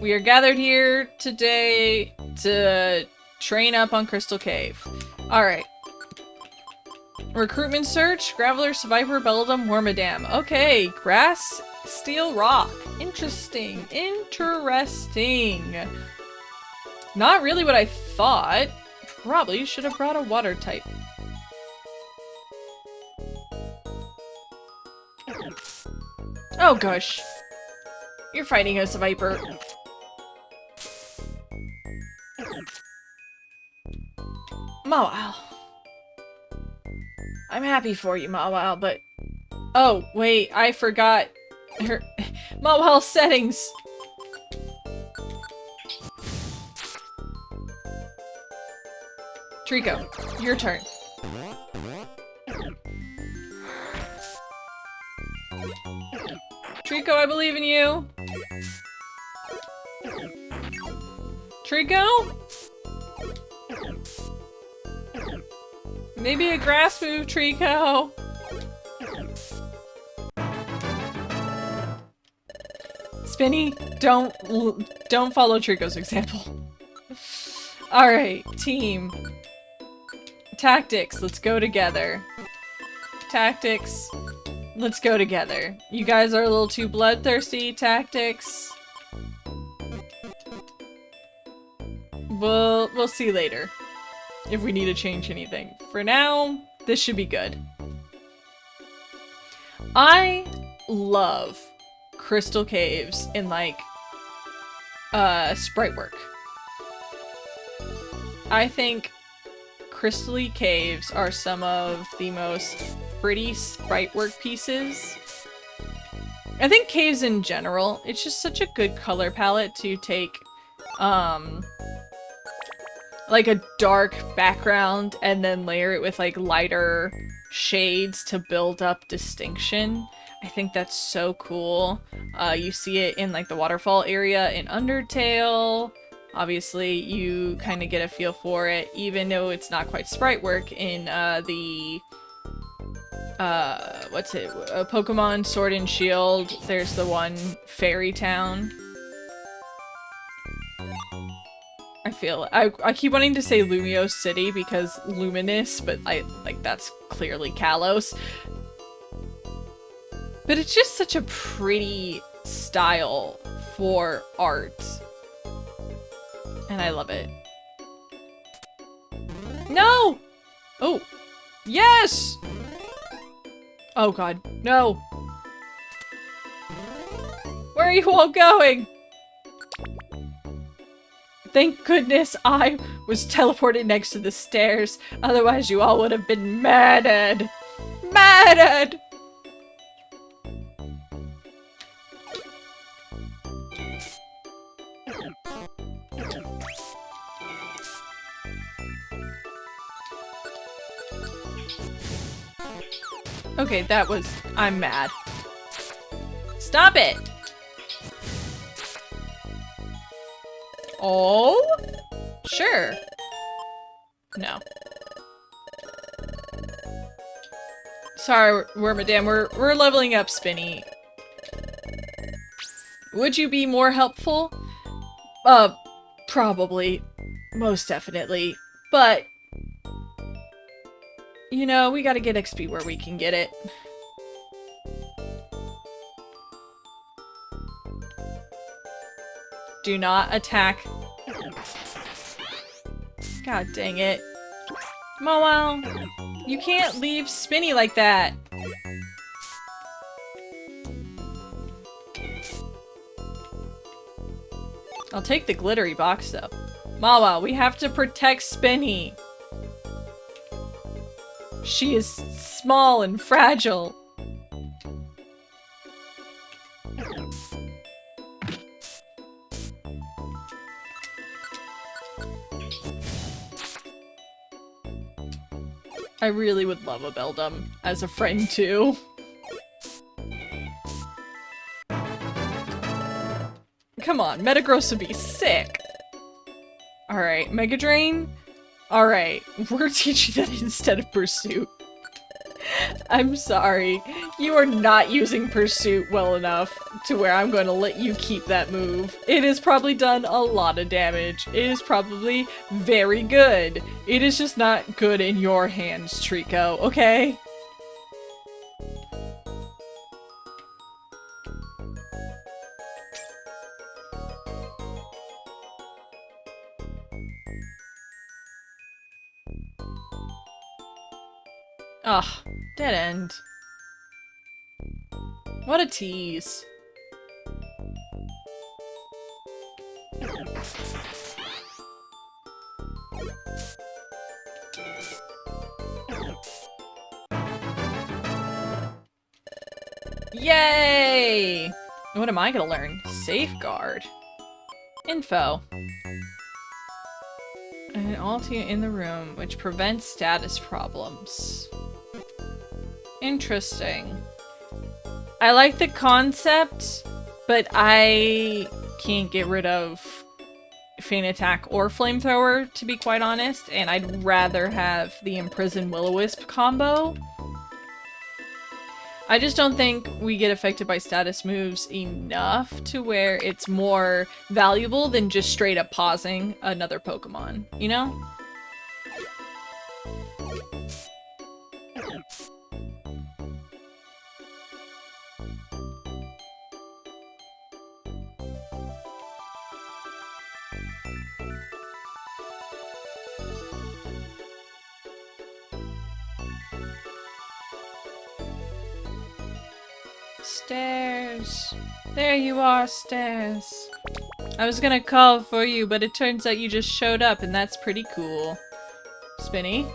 We are gathered here today to train up on Crystal Cave. Alright. Recruitment search, Graveler, Seviper, Belladum, Wormadam. Okay, grass, steel, rock. Interesting. Not really what I thought. Probably should have brought a water type. Oh gosh. You're fighting us, Viper. Mawile. I'm happy for you, Mawile, but... Oh, wait, I forgot her... Mawile's settings! Trico, your turn. Trico, I believe in you! Trico? Maybe a grass move, Trico. Spinny, don't follow Trico's example. Alright, team. Tactics, let's go together. Tactics, let's go together. You guys are a little too bloodthirsty, Tactics. We'll see later. If we need to change anything. For now, this should be good. I love Crystal Caves in, like, sprite work. I think Crystal Caves are some of the most pretty sprite work pieces. I think caves in general, it's just such a good color palette to take, like a dark background and then layer it with like lighter shades to build up distinction. I think that's so cool. You see it in like the waterfall area in Undertale. Obviously, you kind of get a feel for it, even though it's not quite sprite work in Pokemon Sword and Shield. There's the one Fairy Town. I keep wanting to say Lumio City because luminous, but that's clearly Kalos. But it's just such a pretty style for art. And I love it. No! Oh, yes! Oh god, no. Where are you all going? Thank goodness I was teleported next to the stairs. Otherwise you all would have been murdered. Murdered! Okay, that was... I'm mad. Stop it! Oh? Sure. No. Sorry, Wormadam, we're leveling up, Spinny. Would you be more helpful? Probably. Most definitely. But... you know, we gotta get XP where we can get it. Do not attack. God dang it. Mowel, you can't leave Spinny like that. I'll take the glittery box though. Mowel, we have to protect Spinny. She is small and fragile. I really would love a Beldum as a friend too. Come on, Metagross would be sick. Alright, Mega Drain? Alright, we're teaching that instead of Pursuit. I'm sorry. You are not using Pursuit well enough to where I'm going to let you keep that move. It has probably done a lot of damage. It is probably very good. It is just not good in your hands, Trico, okay? Ugh, dead end. What a tease. Yay! What am I gonna learn? Safeguard. Info. An ulti in the room, which prevents status problems. Interesting. I like the concept, but I can't get rid of Feint Attack or Flamethrower, to be quite honest, and I'd rather have the Imprison Will-O-Wisp combo. I just don't think we get affected by status moves enough to where it's more valuable than just straight up pausing another Pokemon, you know? Stairs. There you are, Stairs. I was gonna call for you, but it turns out you just showed up, and that's pretty cool. Spinny?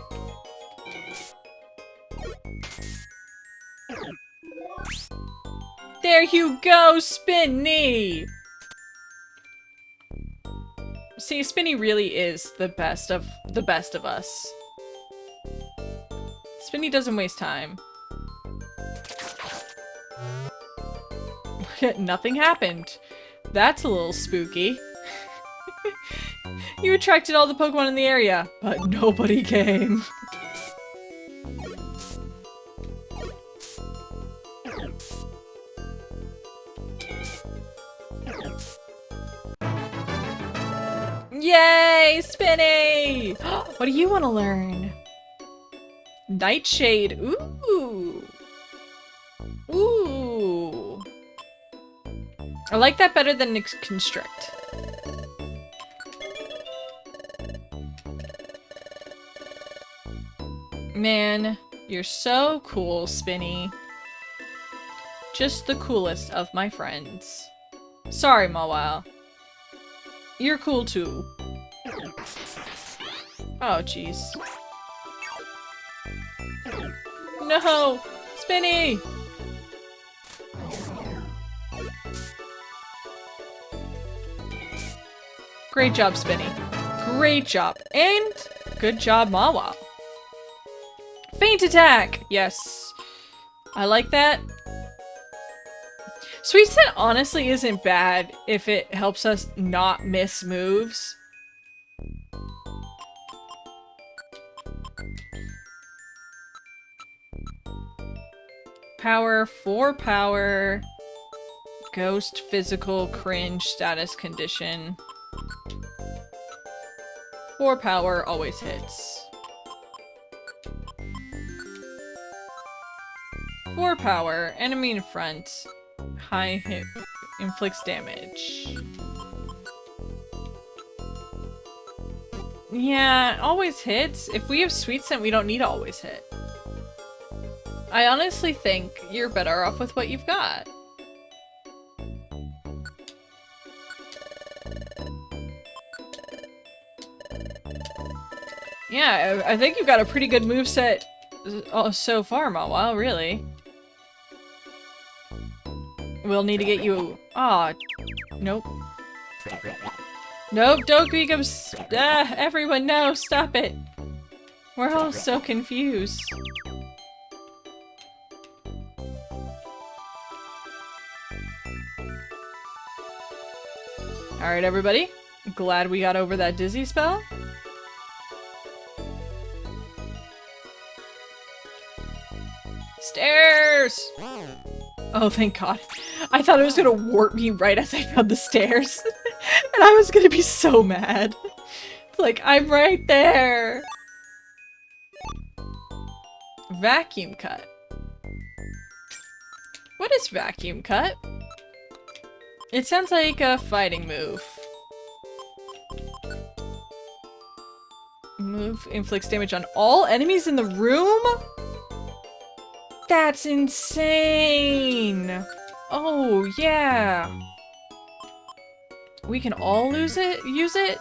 There you go, Spinny! See, Spinny really is the best of us. Spinny doesn't waste time. Nothing happened. That's a little spooky. You attracted all the Pokemon in the area, but nobody came. Yay, Spinny! What do you want to learn? Nightshade. Ooh. Ooh. I like that better than Constrict. Man, you're so cool, Spinny. Just the coolest of my friends. Sorry, Mawile. You're cool too. Oh, jeez. No! Spinny! Great job, Spinny. Great job. And good job, Mawile. Feint attack! Yes. I like that. Sweet Scent honestly isn't bad if it helps us not miss moves. Power, 4 power. Ghost, physical, cringe, status, condition. 4 power always hits. 4 power, enemy in front. High hit, inflicts damage. Yeah, always hits. If we have Sweet Scent, we don't need to always hit. I honestly think you're better off with what you've got. Yeah, I think you've got a pretty good moveset so far, Mawile, really. We'll need to get you... Aw. Nope. Nope, don't become... everyone, no, stop it. We're all so confused. Alright, everybody. Glad we got over that dizzy spell. Stairs! Oh, thank God. I thought it was gonna warp me right as I found the stairs. And I was gonna be so mad. It's like, I'm right there! Vacuum cut. What is vacuum cut? It sounds like a fighting move. Move inflicts damage on all enemies in the room? That's insane! Oh, yeah. We can all use it?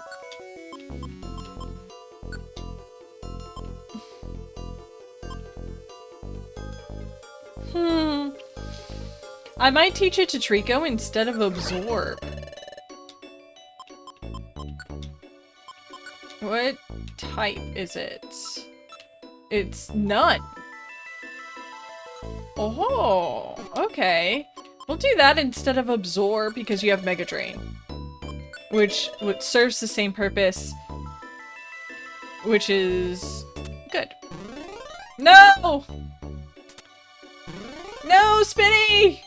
I might teach it to Trico instead of Absorb. What type is it? It's none. Oh, okay. We'll do that instead of Absorb because you have Mega Drain. Which serves the same purpose. Which is good. No! No, Spinny!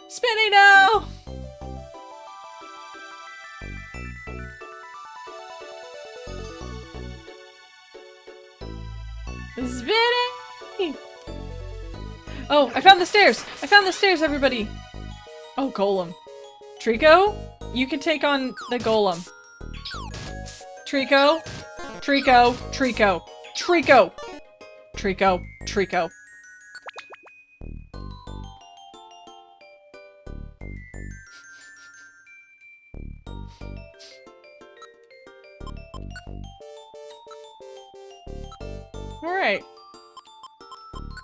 Spinny, no! Spinny! Oh, I found the stairs! I found the stairs, everybody! Oh, Golem. Trico, you can take on the Golem. Trico, Trico, Trico, Trico, Trico, Trico. Alright.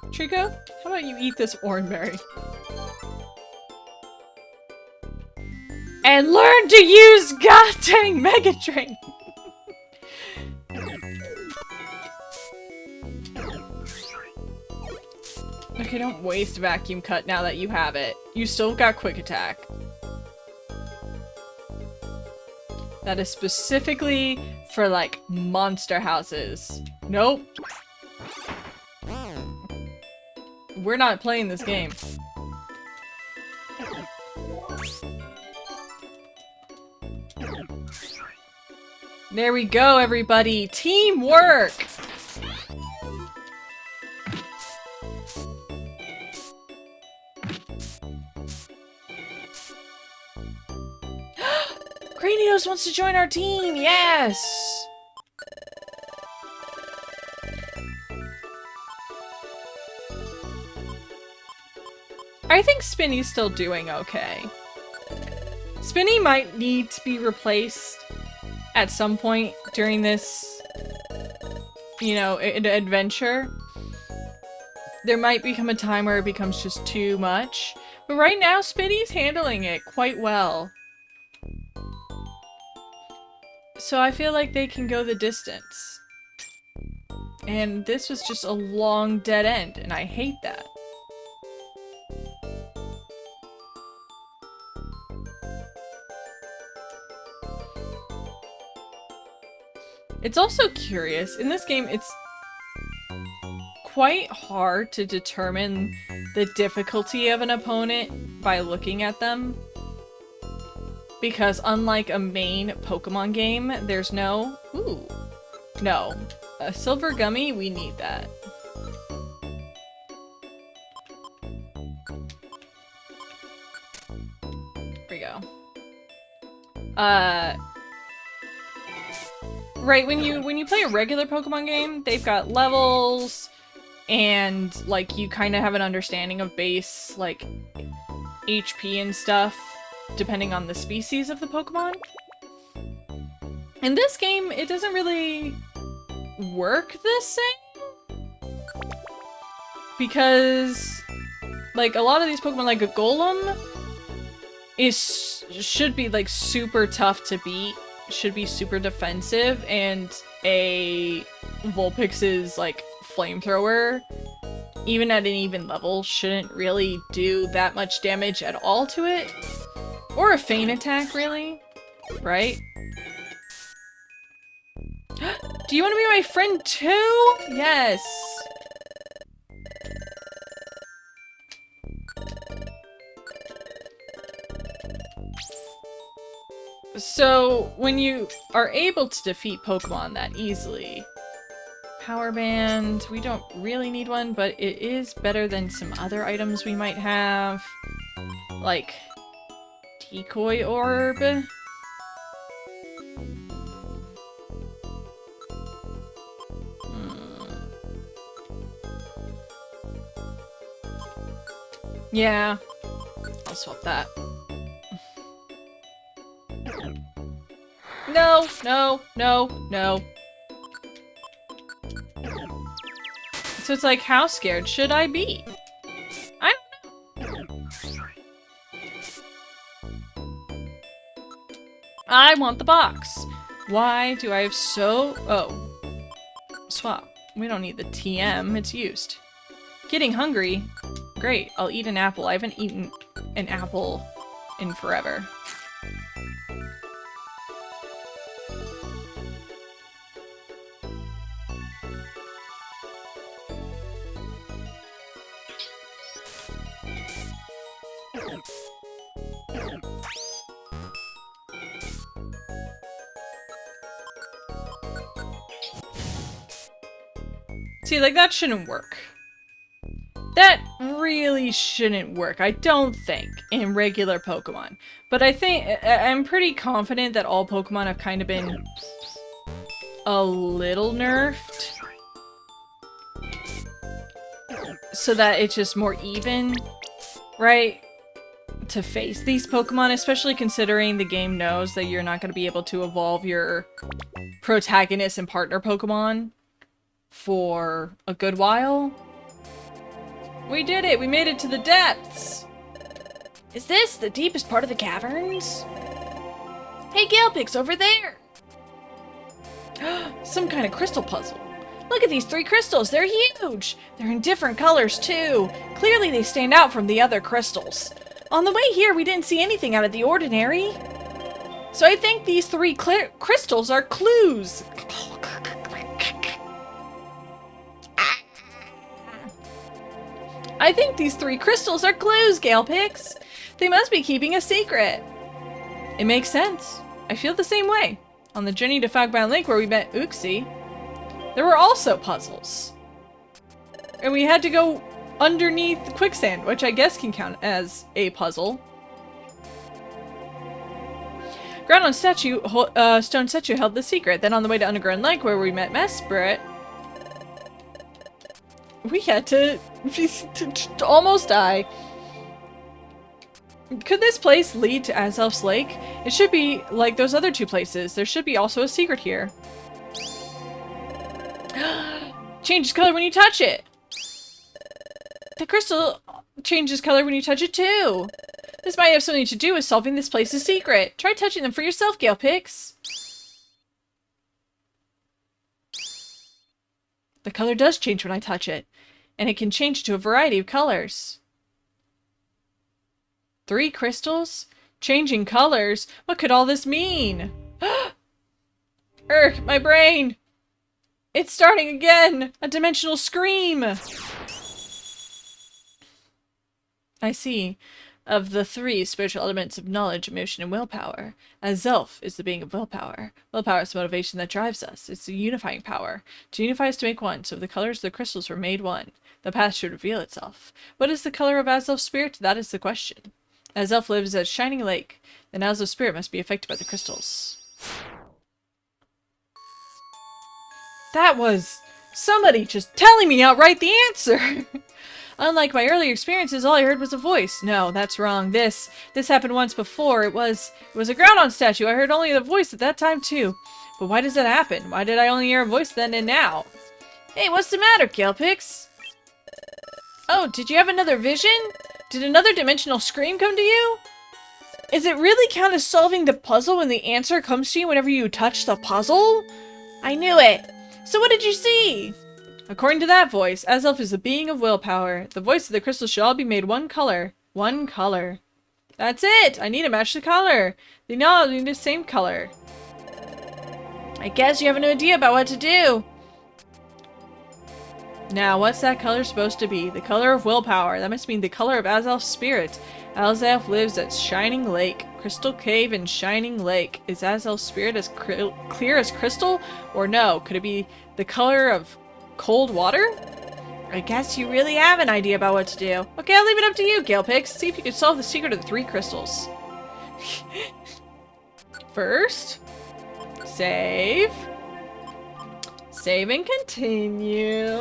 Trico, how about you eat this oranberry? And learn to use goddamn Mega Drain! Okay, don't waste Vacuum Cut now that you have it. You still got Quick Attack. That is specifically for, like, monster houses. Nope. We're not playing this game. There we go, everybody! Teamwork! Granitos wants to join our team! Yes! I think Spinny's still doing okay. Spinny might need to be replaced at some point during this, you know, adventure. There might become a time where it becomes just too much. But right now, Spinny's handling it quite well. So I feel like they can go the distance. And this was just a long dead end, and I hate that. It's also curious. In this game, it's quite hard to determine the difficulty of an opponent by looking at them. Because unlike a main Pokemon game, there's no... Ooh. No. A silver gummy? We need that. There we go. Right, when you play a regular Pokemon game, they've got levels, and, like, you kind of have an understanding of base, like, HP and stuff, depending on the species of the Pokemon. In this game, it doesn't really work the same. Because, like, a lot of these Pokemon, like a Golem, should be, like, super tough to beat. Should be super defensive, and a Vulpix's like flamethrower, even at an even level, shouldn't really do that much damage at all to it. Or a feint attack, really, right? Do you want to be my friend too? Yes. So, when you are able to defeat Pokemon that easily, Power Band, we don't really need one, but it is better than some other items we might have, like Decoy Orb. Yeah, I'll swap that. No, no, no, no. So it's like, how scared should I be? I don't know. I want the box. Why do I have so... Oh. Swap. We don't need the TM, it's used. Getting hungry? Great, I'll eat an apple. I haven't eaten an apple in forever. See, like, that shouldn't work. That really shouldn't work, I don't think, in regular Pokemon. But I'm pretty confident that all Pokemon have kind of been a little nerfed. So that it's just more even, right? To face these Pokemon, especially considering the game knows that you're not going to be able to evolve your protagonist and partner Pokemon for a good while. We did it! We made it to the depths! Is this the deepest part of the caverns? Hey, Galpix, over there! Some kind of crystal puzzle. Look at these 3 crystals, they're huge! They're in different colors, too. Clearly they stand out from the other crystals. On the way here, we didn't see anything out of the ordinary. So I think these 3 crystals are clues. I think these 3 crystals are clues, Galpix. They must be keeping a secret. It makes sense. I feel the same way. On the journey to Fogbound Lake where we met Uxie, there were also puzzles. And we had to go underneath the quicksand, which I guess can count as a puzzle. Ground on stone statue held the secret. Then on the way to Underground Lake where we met Mesprit, we had to almost die. Could this place lead to Azelf's Lake? It should be like those other two places. There should be also a secret here. Changes color when you touch it. The crystal changes color when you touch it too. This might have something to do with solving this place's secret. Try touching them for yourself, Galepix. The color does change when I touch it, and it can change to a variety of colors. 3 crystals? Changing colors? What could all this mean? My brain! It's starting again! A dimensional scream! I see. Of the 3 spiritual elements of knowledge, emotion, and willpower, Azelf is the being of willpower. Willpower is the motivation that drives us. It's the unifying power. To unify is to make one, so if the colors of the crystals were made one, the path should reveal itself. What is the color of Azelf's spirit? That is the question. Azelf lives at Shining Lake. Then Azelf's spirit must be affected by the crystals. That was somebody just telling me outright the answer! Unlike my earlier experiences, all I heard was a voice. No, that's wrong. This happened once before. It was a Groudon statue. I heard only the voice at that time too. But why does that happen? Why did I only hear a voice then and now? Hey, what's the matter, Galepix? Oh, did you have another vision? Did another dimensional scream come to you? Is it really count as solving the puzzle when the answer comes to you whenever you touch the puzzle? I knew it. So what did you see? According to that voice, Azelf is the being of willpower. The voice of the crystal should all be made one color. One color. That's it! I need to match the color. They all need the same color. I guess you have an idea about what to do. Now, what's that color supposed to be? The color of willpower. That must mean the color of Azelf's spirit. Azelf lives at Shining Lake. Crystal Cave and Shining Lake. Is Azelf's spirit as clear as crystal? Or no? Could it be the color of cold water? I guess you really have an idea about what to do. Okay, I'll leave it up to you, Galepix. See if you can solve the secret of the 3 crystals. First, save. Save and continue.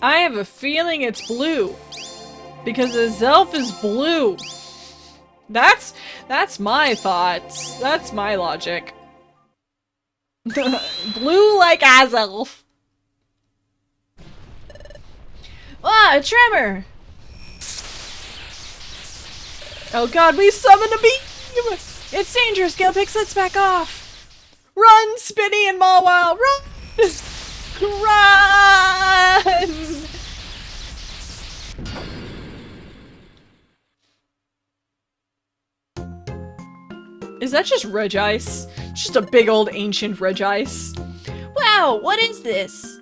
I have a feeling it's blue. Because Azelf is blue. That's my thoughts. That's my logic. Blue like Azelf. Ah, a tremor! Oh god, we summoned a beam! It's dangerous, Galepix, let's back off! Run, Spinny and Mawile, run! Run! Is that just Regice? Just a big old ancient Regice. Wow, what is this?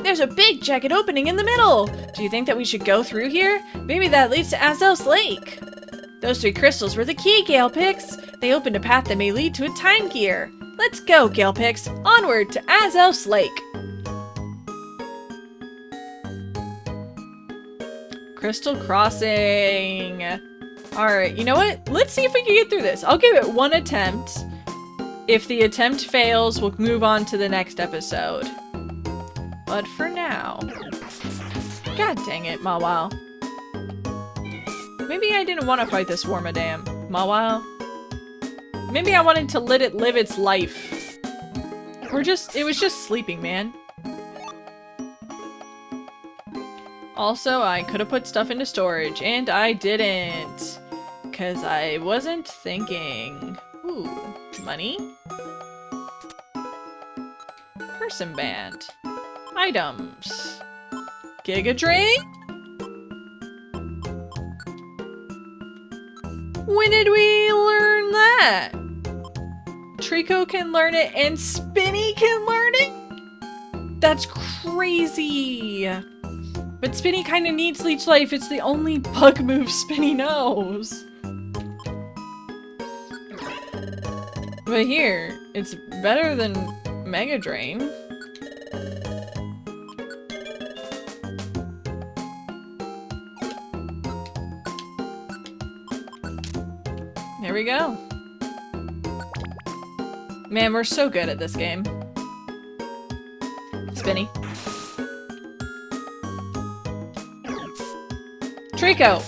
There's a big jagged opening in the middle! Do you think that we should go through here? Maybe that leads to Azelf's Lake! Those 3 crystals were the key, Galepix! They opened a path that may lead to a time gear! Let's go, Galepix! Onward to Azelf's Lake! Crystal Crossing! Alright, you know what? Let's see if we can get through this. I'll give it 1 attempt. If the attempt fails, we'll move on to the next episode. But for now... God dang it, Mawile. Maybe I didn't want to fight this Wormadam. Mawile? Maybe I wanted to let it live its life. Or it was just sleeping, man. Also, I could have put stuff into storage, and I didn't. Because I wasn't thinking. Ooh, money? Person band. Items. Giga Drain? When did we learn that? Trico can learn it and Spinny can learn it? That's crazy. But Spinny kind of needs Leech Life. It's the only bug move Spinny knows. But here, it's better than Mega Drain. There we go. Man, we're so good at this game. Spinny. Trico!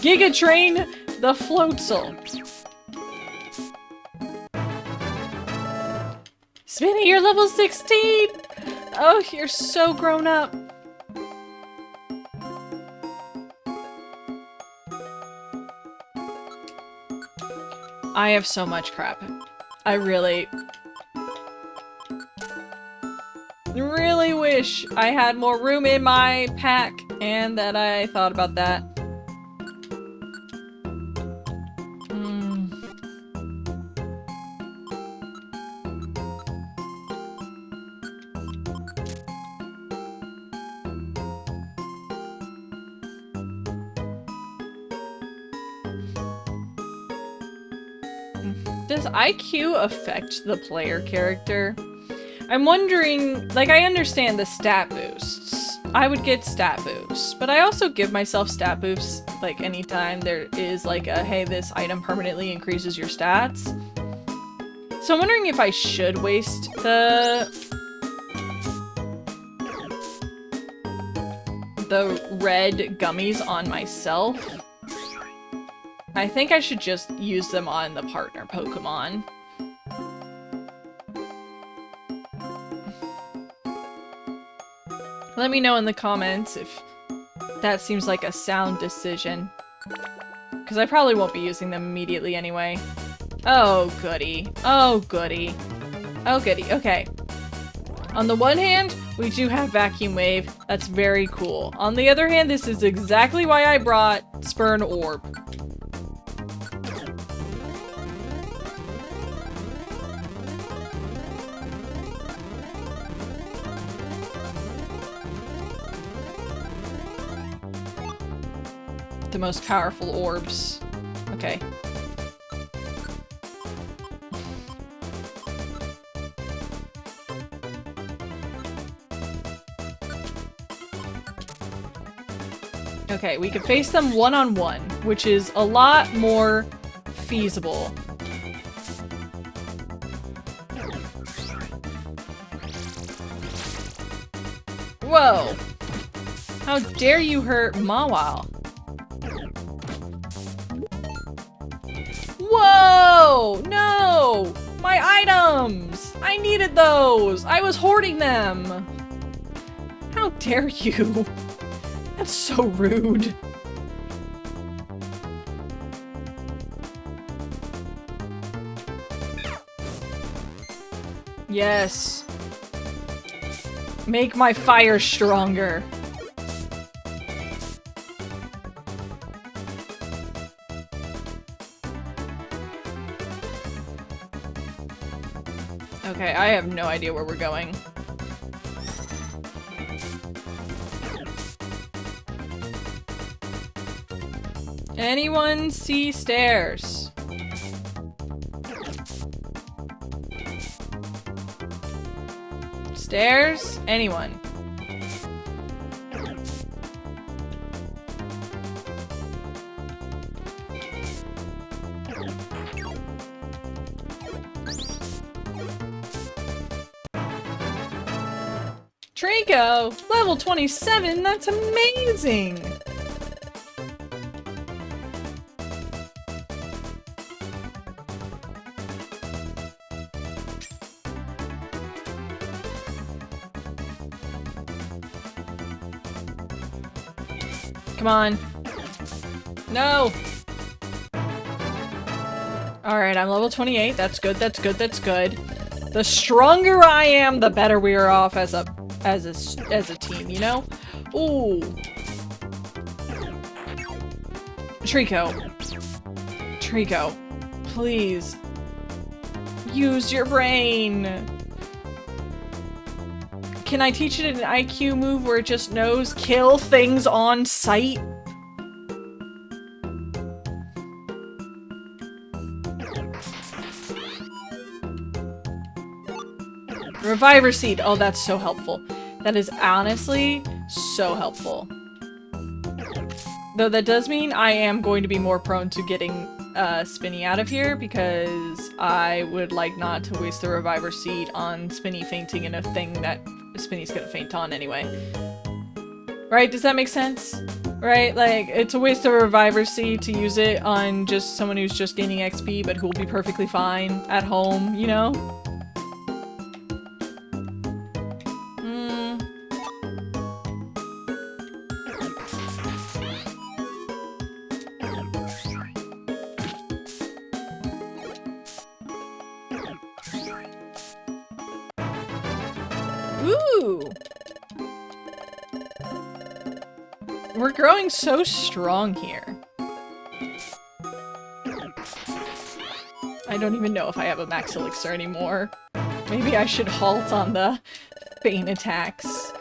Giga Train the Floatzel. Spinny, you're level 16! Oh, you're so grown up. I have so much crap. I really wish I had more room in my pack and that I thought about that. Does IQ affect the player character? I'm wondering, like, I understand the stat boosts. I would get stat boosts, but I also give myself stat boosts, like, anytime there is, like, a, hey, this item permanently increases your stats. So I'm wondering if I should waste the red gummies on myself. I think I should just use them on the partner Pokemon. Let me know in the comments if that seems like a sound decision. Because I probably won't be using them immediately anyway. Oh, goody. Oh, goody. Oh, goody. Okay. On the one hand, we do have Vacuum Wave. That's very cool. On the other hand, this is exactly why I brought Spurn Orb. The most powerful orbs. Okay. Okay, we can face them one-on-one, which is a lot more feasible. Whoa! How dare you hurt Mawile? Whoa! No! My items! I needed those! I was hoarding them! How dare you? That's so rude. Yes. Make my fire stronger. Okay, I have no idea where we're going. Anyone see stairs? Stairs? Anyone? Trico! Level 27? That's amazing! Come on. No! Alright, I'm level 28. That's good, that's good, that's good. The stronger I am, the better we are off as a team, you know? Ooh. Trico. Trico. Please. Use your brain. Can I teach it an IQ move where it just knows kill things on sight? Reviver Seed. Oh, that's so helpful. That is honestly so helpful. Though that does mean I am going to be more prone to getting Spinny out of here because I would like not to waste the Reviver Seed on Spinny fainting in a thing that Spinny's gonna faint on anyway. Right? Does that make sense? Right? Like, it's a waste of a Reviver Seed to use it on just someone who's just gaining XP, but who will be perfectly fine at home, you know? Ooh! We're growing so strong here. I don't even know if I have a max elixir anymore. Maybe I should halt on the Bane attacks.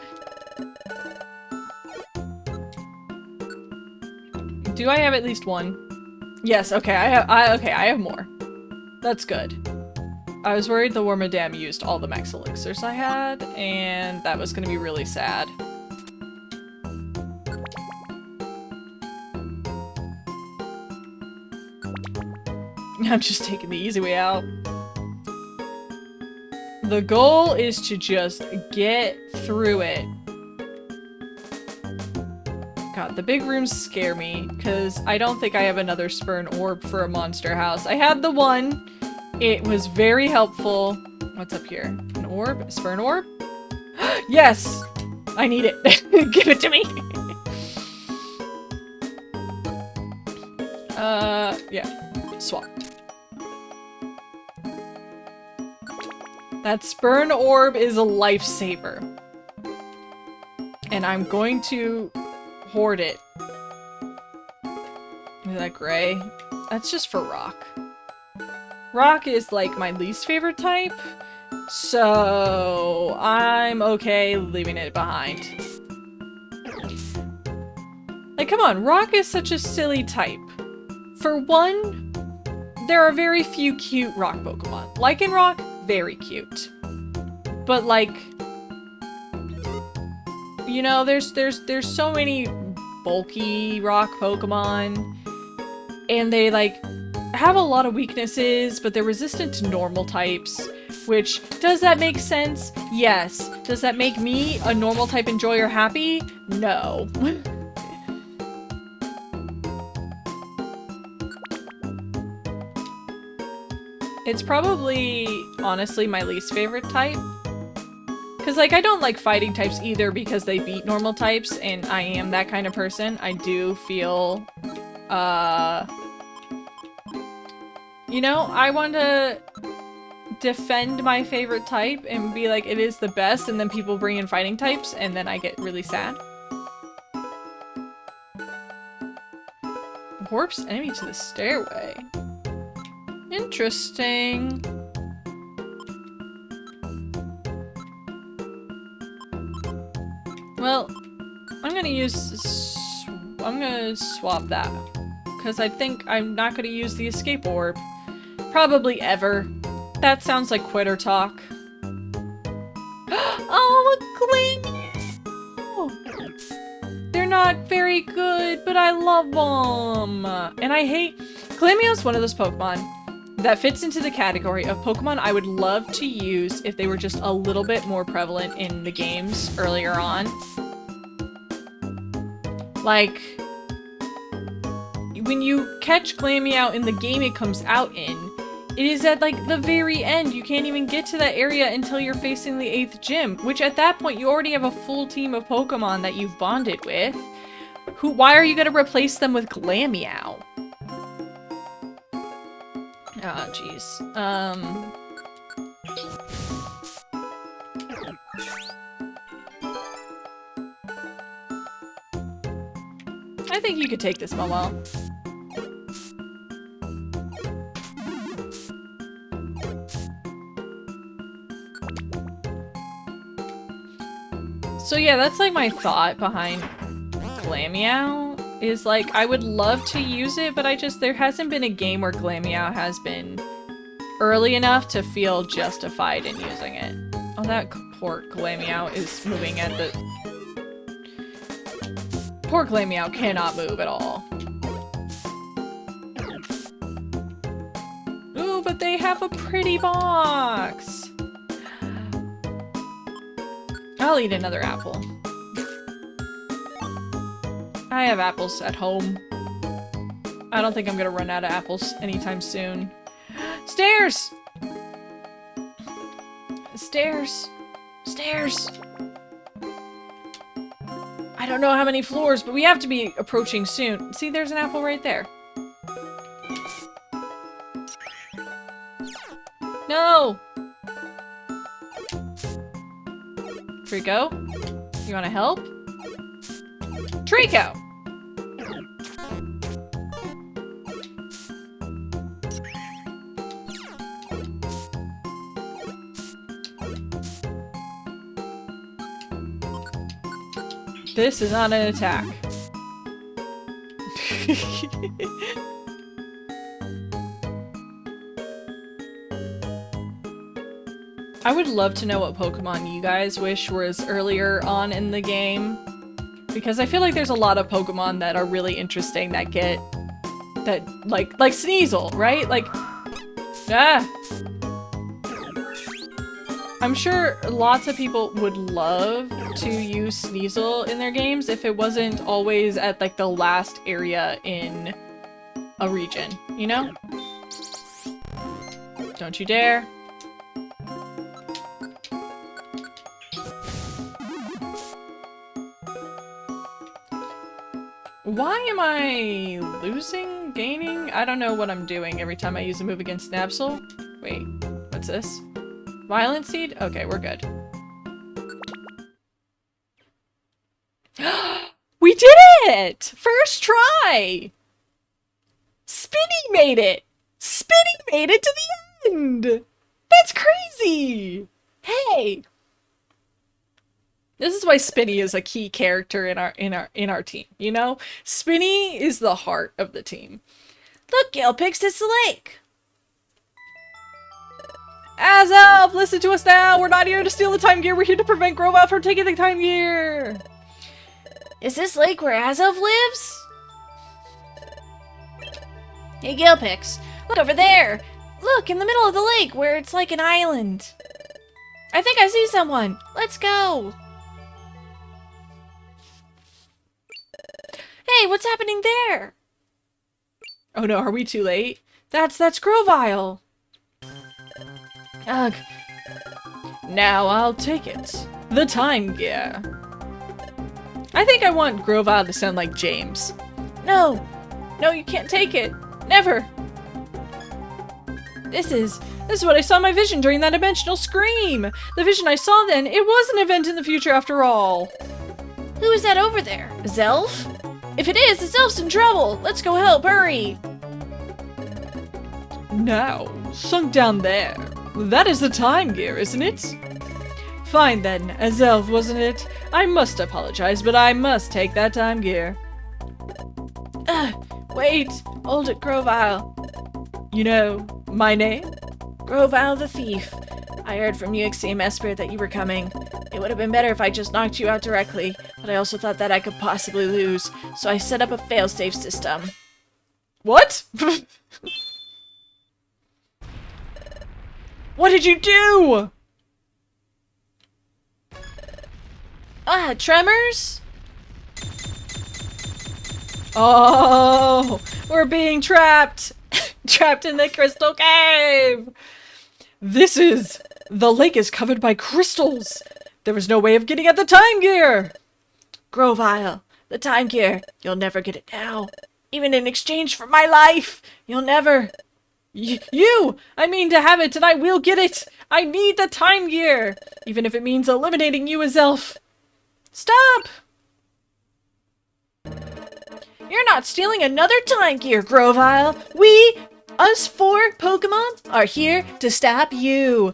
Do I have at least one? Yes, okay, I have more. That's good. I was worried the Wormadam used all the max elixirs I had, and that was gonna be really sad. I'm just taking the easy way out. The goal is to just get through it. God, the big rooms scare me, because I don't think I have another Spurn Orb for a monster house. I had the one. It was very helpful. What's up here? An orb? A Spurn Orb? Yes! I need it. Give it to me! Yeah. Swap. That Spurn Orb is a lifesaver. And I'm going to hoard it. Is that gray? That's just for rock. Rock is like my least favorite type, so I'm okay leaving it behind. Like, come on, rock is such a silly type. For one, there are very few cute rock Pokemon. Lycanroc, very cute. But like, you know, there's so many bulky rock Pokemon, and they like have a lot of weaknesses, but they're resistant to normal types, which, does that make sense? Yes. Does that make me, a normal type enjoyer, happy? No. It's probably, honestly, my least favorite type. Because, like, I don't like fighting types either because they beat normal types, and I am that kind of person. I do feel, you know, I want to defend my favorite type and be like, it is the best, and then people bring in fighting types, and then I get really sad. Warps enemy to the stairway. Interesting. Well, I'm gonna swap that. Because I think I'm not gonna use the escape orb. Probably ever. That sounds like quitter talk. Oh, Glameow! They're not very good, but I love them! And I hate... Glameow's one of those Pokemon that fits into the category of Pokemon I would love to use if they were just a little bit more prevalent in the games earlier on. Like, when you catch Glameow in the game it comes out in, it is at, like, the very end. You can't even get to that area until you're facing the 8th gym, which at that point you already have a full team of Pokemon that you've bonded with. Why are you gonna replace them with Glameow? Ah, jeez. I think you could take this, Momo. So yeah, that's like my thought behind Glameow. Is like, I would love to use it, but there hasn't been a game where Glameow has been early enough to feel justified in using it. Oh, that poor Glameow is moving at the... Poor Glameow cannot move at all. Ooh, but they have a pretty box! I'll eat another apple. I have apples at home. I don't think I'm gonna run out of apples anytime soon. Stairs! Stairs! Stairs! I don't know how many floors, but we have to be approaching soon. See, there's an apple right there. No! Trico? You wanna help? Trico! This is not an attack. I would love to know what Pokemon you guys wish was earlier on in the game. Because I feel like there's a lot of Pokemon that are really interesting that get... that, like Sneasel, right? Like... ah! I'm sure lots of people would love to use Sneasel in their games if it wasn't always at, like, the last area in a region, you know? Don't you dare. Why am I losing? Gaining? I don't know what I'm doing every time I use a move against Snapsel. Wait, what's this? Violent Seed? Okay, we're good. We did it! First try! Spinny made it! Spinny made it to the end! That's crazy! Hey! This is why Spinny is a key character in our team, you know? Spinny is the heart of the team. Look, Gilpix, it's the lake! Azelf, listen to us now! We're not here to steal the time gear, we're here to prevent Grovyle from taking the time gear! Is this lake where Azelf lives? Hey Gilpix, look over there! Look, in the middle of the lake, where it's like an island. I think I see someone! Let's go! Hey, what's happening there? Oh no, are we too late? That's Grovyle! Ugh. Now I'll take it. The time gear. I think I want Grovyle to sound like James. No! No, you can't take it! Never! This is what I saw in my vision during that dimensional scream! The vision I saw then, it was an event in the future after all! Who is that over there? Zelf? If it is, the Zelf's in trouble! Let's go help, hurry! Now, sunk down there. That is the time gear, isn't it? Fine then, Azelf, wasn't it? I must apologize, but I must take that time gear. Wait! Hold it, Grovyle. You know, my name? Grovyle the Thief. I heard from UXCM Esper that you were coming. It would have been better if I just knocked you out directly, but I also thought that I could possibly lose, so I set up a failsafe system. What? What did you do? Tremors? Oh, we're being trapped. Trapped in the crystal cave. The lake is covered by crystals. There is no way of getting at the time gear. Grovyle, the time gear. You'll never get it now. Even in exchange for my life. You'll never... I mean to have it, and I will get it! I need the time gear! Even if it means eliminating you, Azelf! Stop! You're not stealing another time gear, Grovyle! Us four Pokemon, are here to stop you!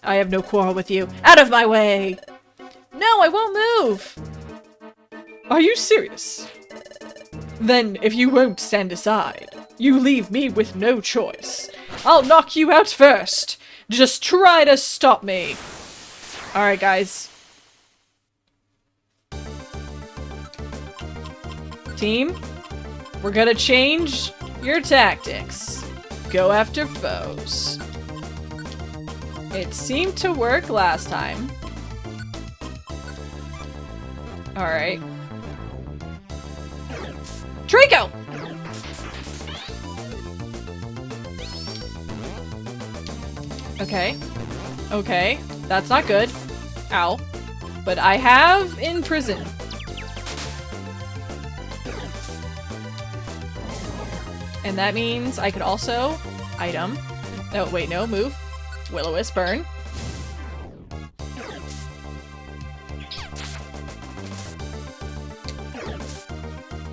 I have no quarrel with you. Out of my way! No, I won't move! Are you serious? Then, if you won't stand aside, you leave me with no choice. I'll knock you out first. Just try to stop me. Alright, guys. Team, we're gonna change your tactics. Go after foes. It seemed to work last time. Alright. Draco! Okay. Okay. That's not good. Ow. But I have in prison. And that means I could also item. Oh, wait, no, move. Will-O-Wisp burn.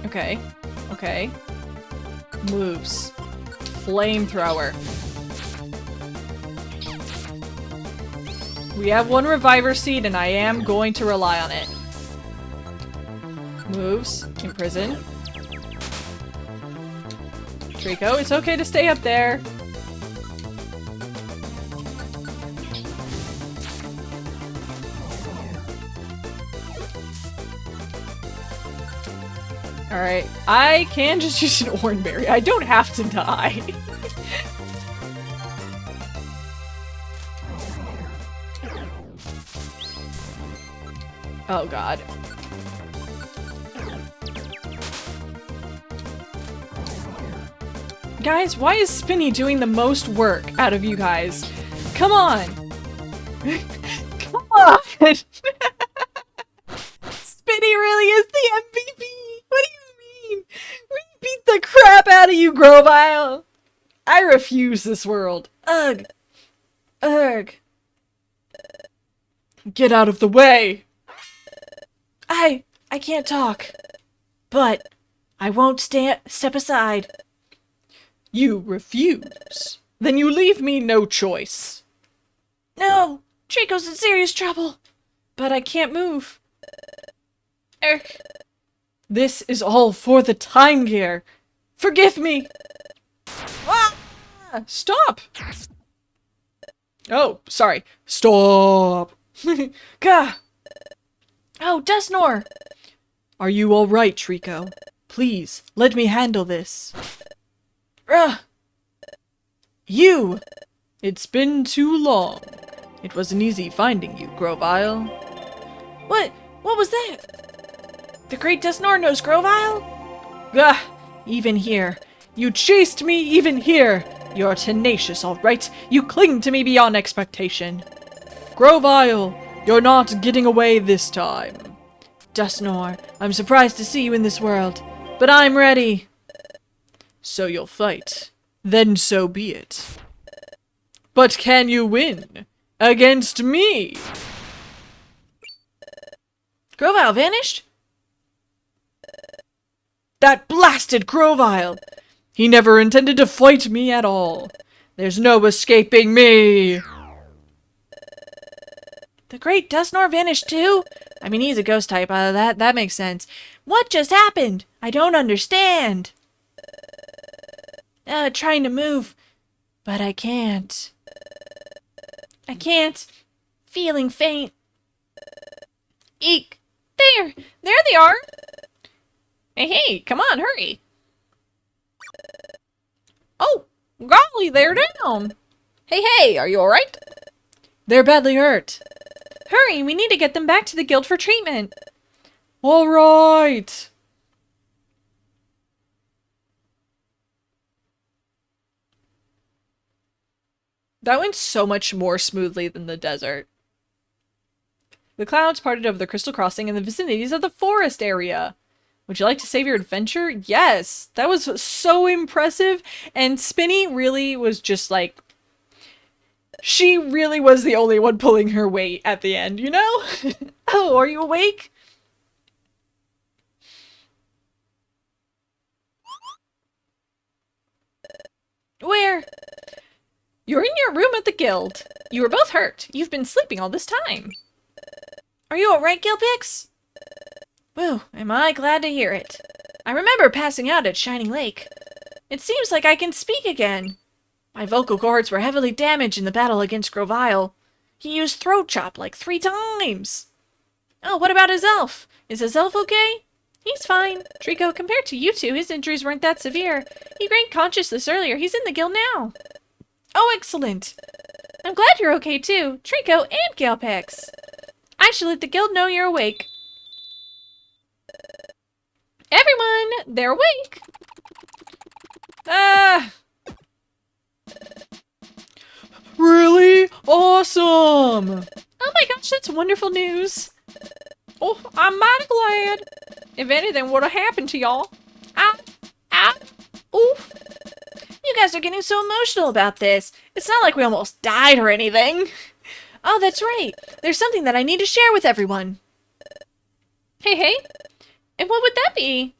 Okay. Okay. Moves. Flamethrower. We have one Reviver Seed, and I am going to rely on it. Moves. Imprison. Trico, it's okay to stay up there. Alright, I can just use an Oranberry. I don't have to die. Oh god. Guys, why is Spinny doing the most work out of you guys? Come on! Come on! Spinny really is the MVP! What do you mean? We beat the crap out of you, Grovyle! I refuse this world. Ugh. Ugh. Get out of the way! I can't talk. But I won't step aside. You refuse. Then you leave me no choice. No! Trico's in serious trouble. But I can't move. Erk. This is all for the Time Gear. Forgive me. Ah! Stop! Oh, sorry. Stop! Gah! Oh, Dustnor! Are you alright, Trico? Please, let me handle this. You! It's been too long. It wasn't easy finding you, Grovyle. What was that? The Great Dustnor knows Grovyle? Gah! Even here. You chased me even here! You're tenacious, alright? You cling to me beyond expectation. Grovyle, you're not getting away this time. Dustnor, I'm surprised to see you in this world, but I'm ready. So you'll fight. Then so be it. But can you win? Against me? Grovyle vanished? That blasted Grovyle! He never intended to fight me at all. There's no escaping me! The Great Dustnor vanished too? I mean, he's a ghost type, that makes sense. What just happened? I don't understand. Trying to move, but I can't. I can't. Feeling faint. Eek. There they are. Hey, come on, hurry. Oh, golly, they're down. Hey, are you alright? They're badly hurt. Hurry, we need to get them back to the guild for treatment. Alright. That went so much more smoothly than the desert. The clouds parted over the Crystal Crossing in the vicinities of the forest area. Would you like to save your adventure? Yes! That was so impressive, and Spinny really was just like... She really was the only one pulling her weight at the end, you know? Oh, are you awake? Where? You're in your room at the guild. You were both hurt. You've been sleeping all this time. Are you alright, Gilpix? Whew, am I glad to hear it. I remember passing out at Shining Lake. It seems like I can speak again. My vocal cords were heavily damaged in the battle against Grovyle. He used Throat Chop like 3 times. Oh, what about his elf? Is his elf okay? He's fine. Trico, compared to you two, his injuries weren't that severe. He gained consciousness earlier. He's in the guild now. Oh, excellent. I'm glad you're okay too, Trico and Gilpix. I should let the guild know you're awake. they're awake. Ah! Really? Awesome! Oh my gosh, that's wonderful news. Oh, I'm mighty glad. If anything would have happened to y'all. Ow! Ow! Oof! You guys are getting so emotional about this. It's not like we almost died or anything. Oh, that's right. There's something that I need to share with everyone. Hey. And what would that be?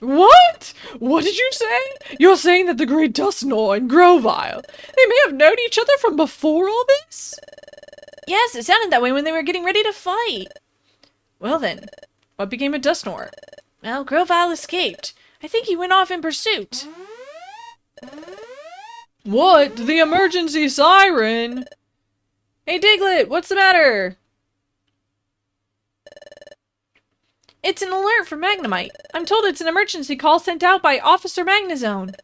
What? What did you say? You're saying that the Great Dusknoir and Grovyle, they may have known each other from before all this? Yes, it sounded that way when they were getting ready to fight. Well then, what became of Dusknoir? Well, Grovyle escaped. I think he went off in pursuit. What? The emergency siren? Hey Diglett, what's the matter? It's an alert for Magnemite. I'm told it's an emergency call sent out by Officer Magnezone.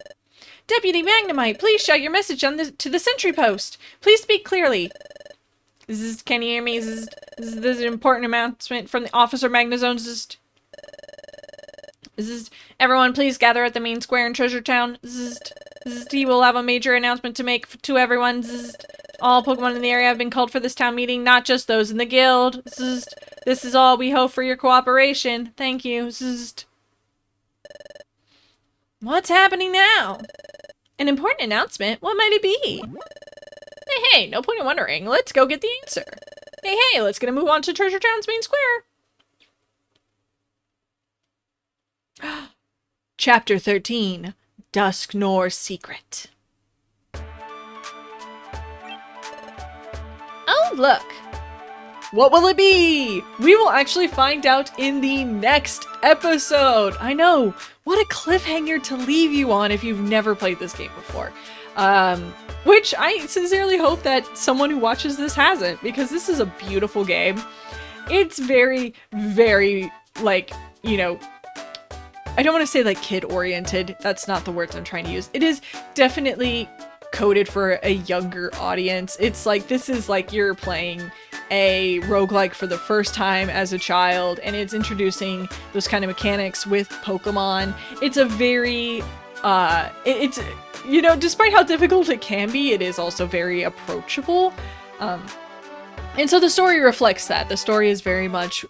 Deputy Magnemite, please shout your message to the sentry post. Please speak clearly. Can you hear me? This is an important announcement from the Officer Magnezone. Everyone please gather at the main square in Treasure Town. He will have a major announcement to make to everyone. All Pokemon in the area have been called for this town meeting, not just those in the guild. This is all. We hope for your cooperation. Thank you. What's happening now? An important announcement? What might it be? Hey, no point in wondering. Let's go get the answer. Hey, let's get a move on to Treasure Town's main square. Chapter 13, Dusknoir's Secret. Oh, look. What will it be? We will actually find out in the next episode. I know. What a cliffhanger to leave you on if you've never played this game before. Which I sincerely hope that someone who watches this hasn't, because this is a beautiful game. It's very, very, like, you know, I don't want to say like kid-oriented. That's not the words I'm trying to use. It is definitely coded for a younger audience. It's like, this is like you're playing a roguelike for the first time as a child, and it's introducing those kind of mechanics with Pokemon. It's a very, it's, you know, despite how difficult it can be, it is also very approachable. And so the story reflects that. The story is very much,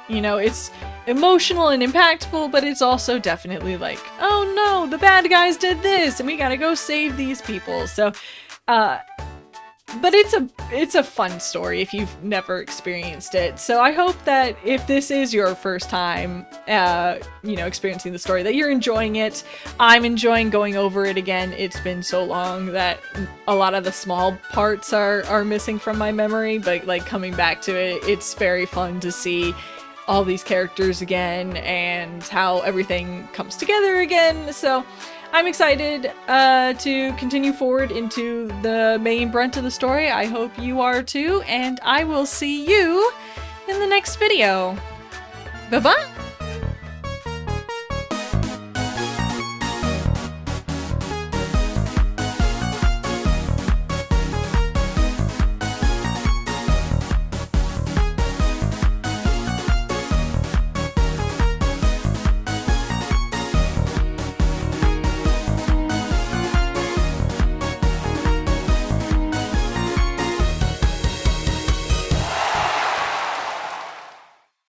you know, it's emotional and impactful, but it's also definitely like, oh no, the bad guys did this, and we gotta go save these people. So, but it's a fun story if you've never experienced it. So I hope that if this is your first time, you know, experiencing the story, that you're enjoying it. I'm enjoying going over it again. It's been so long that a lot of the small parts are missing from my memory, but like coming back to it, it's very fun to see all these characters again and how everything comes together again. So I'm excited to continue forward into the main brunt of the story. I hope you are too, and I will see you in the next video. Bye-bye!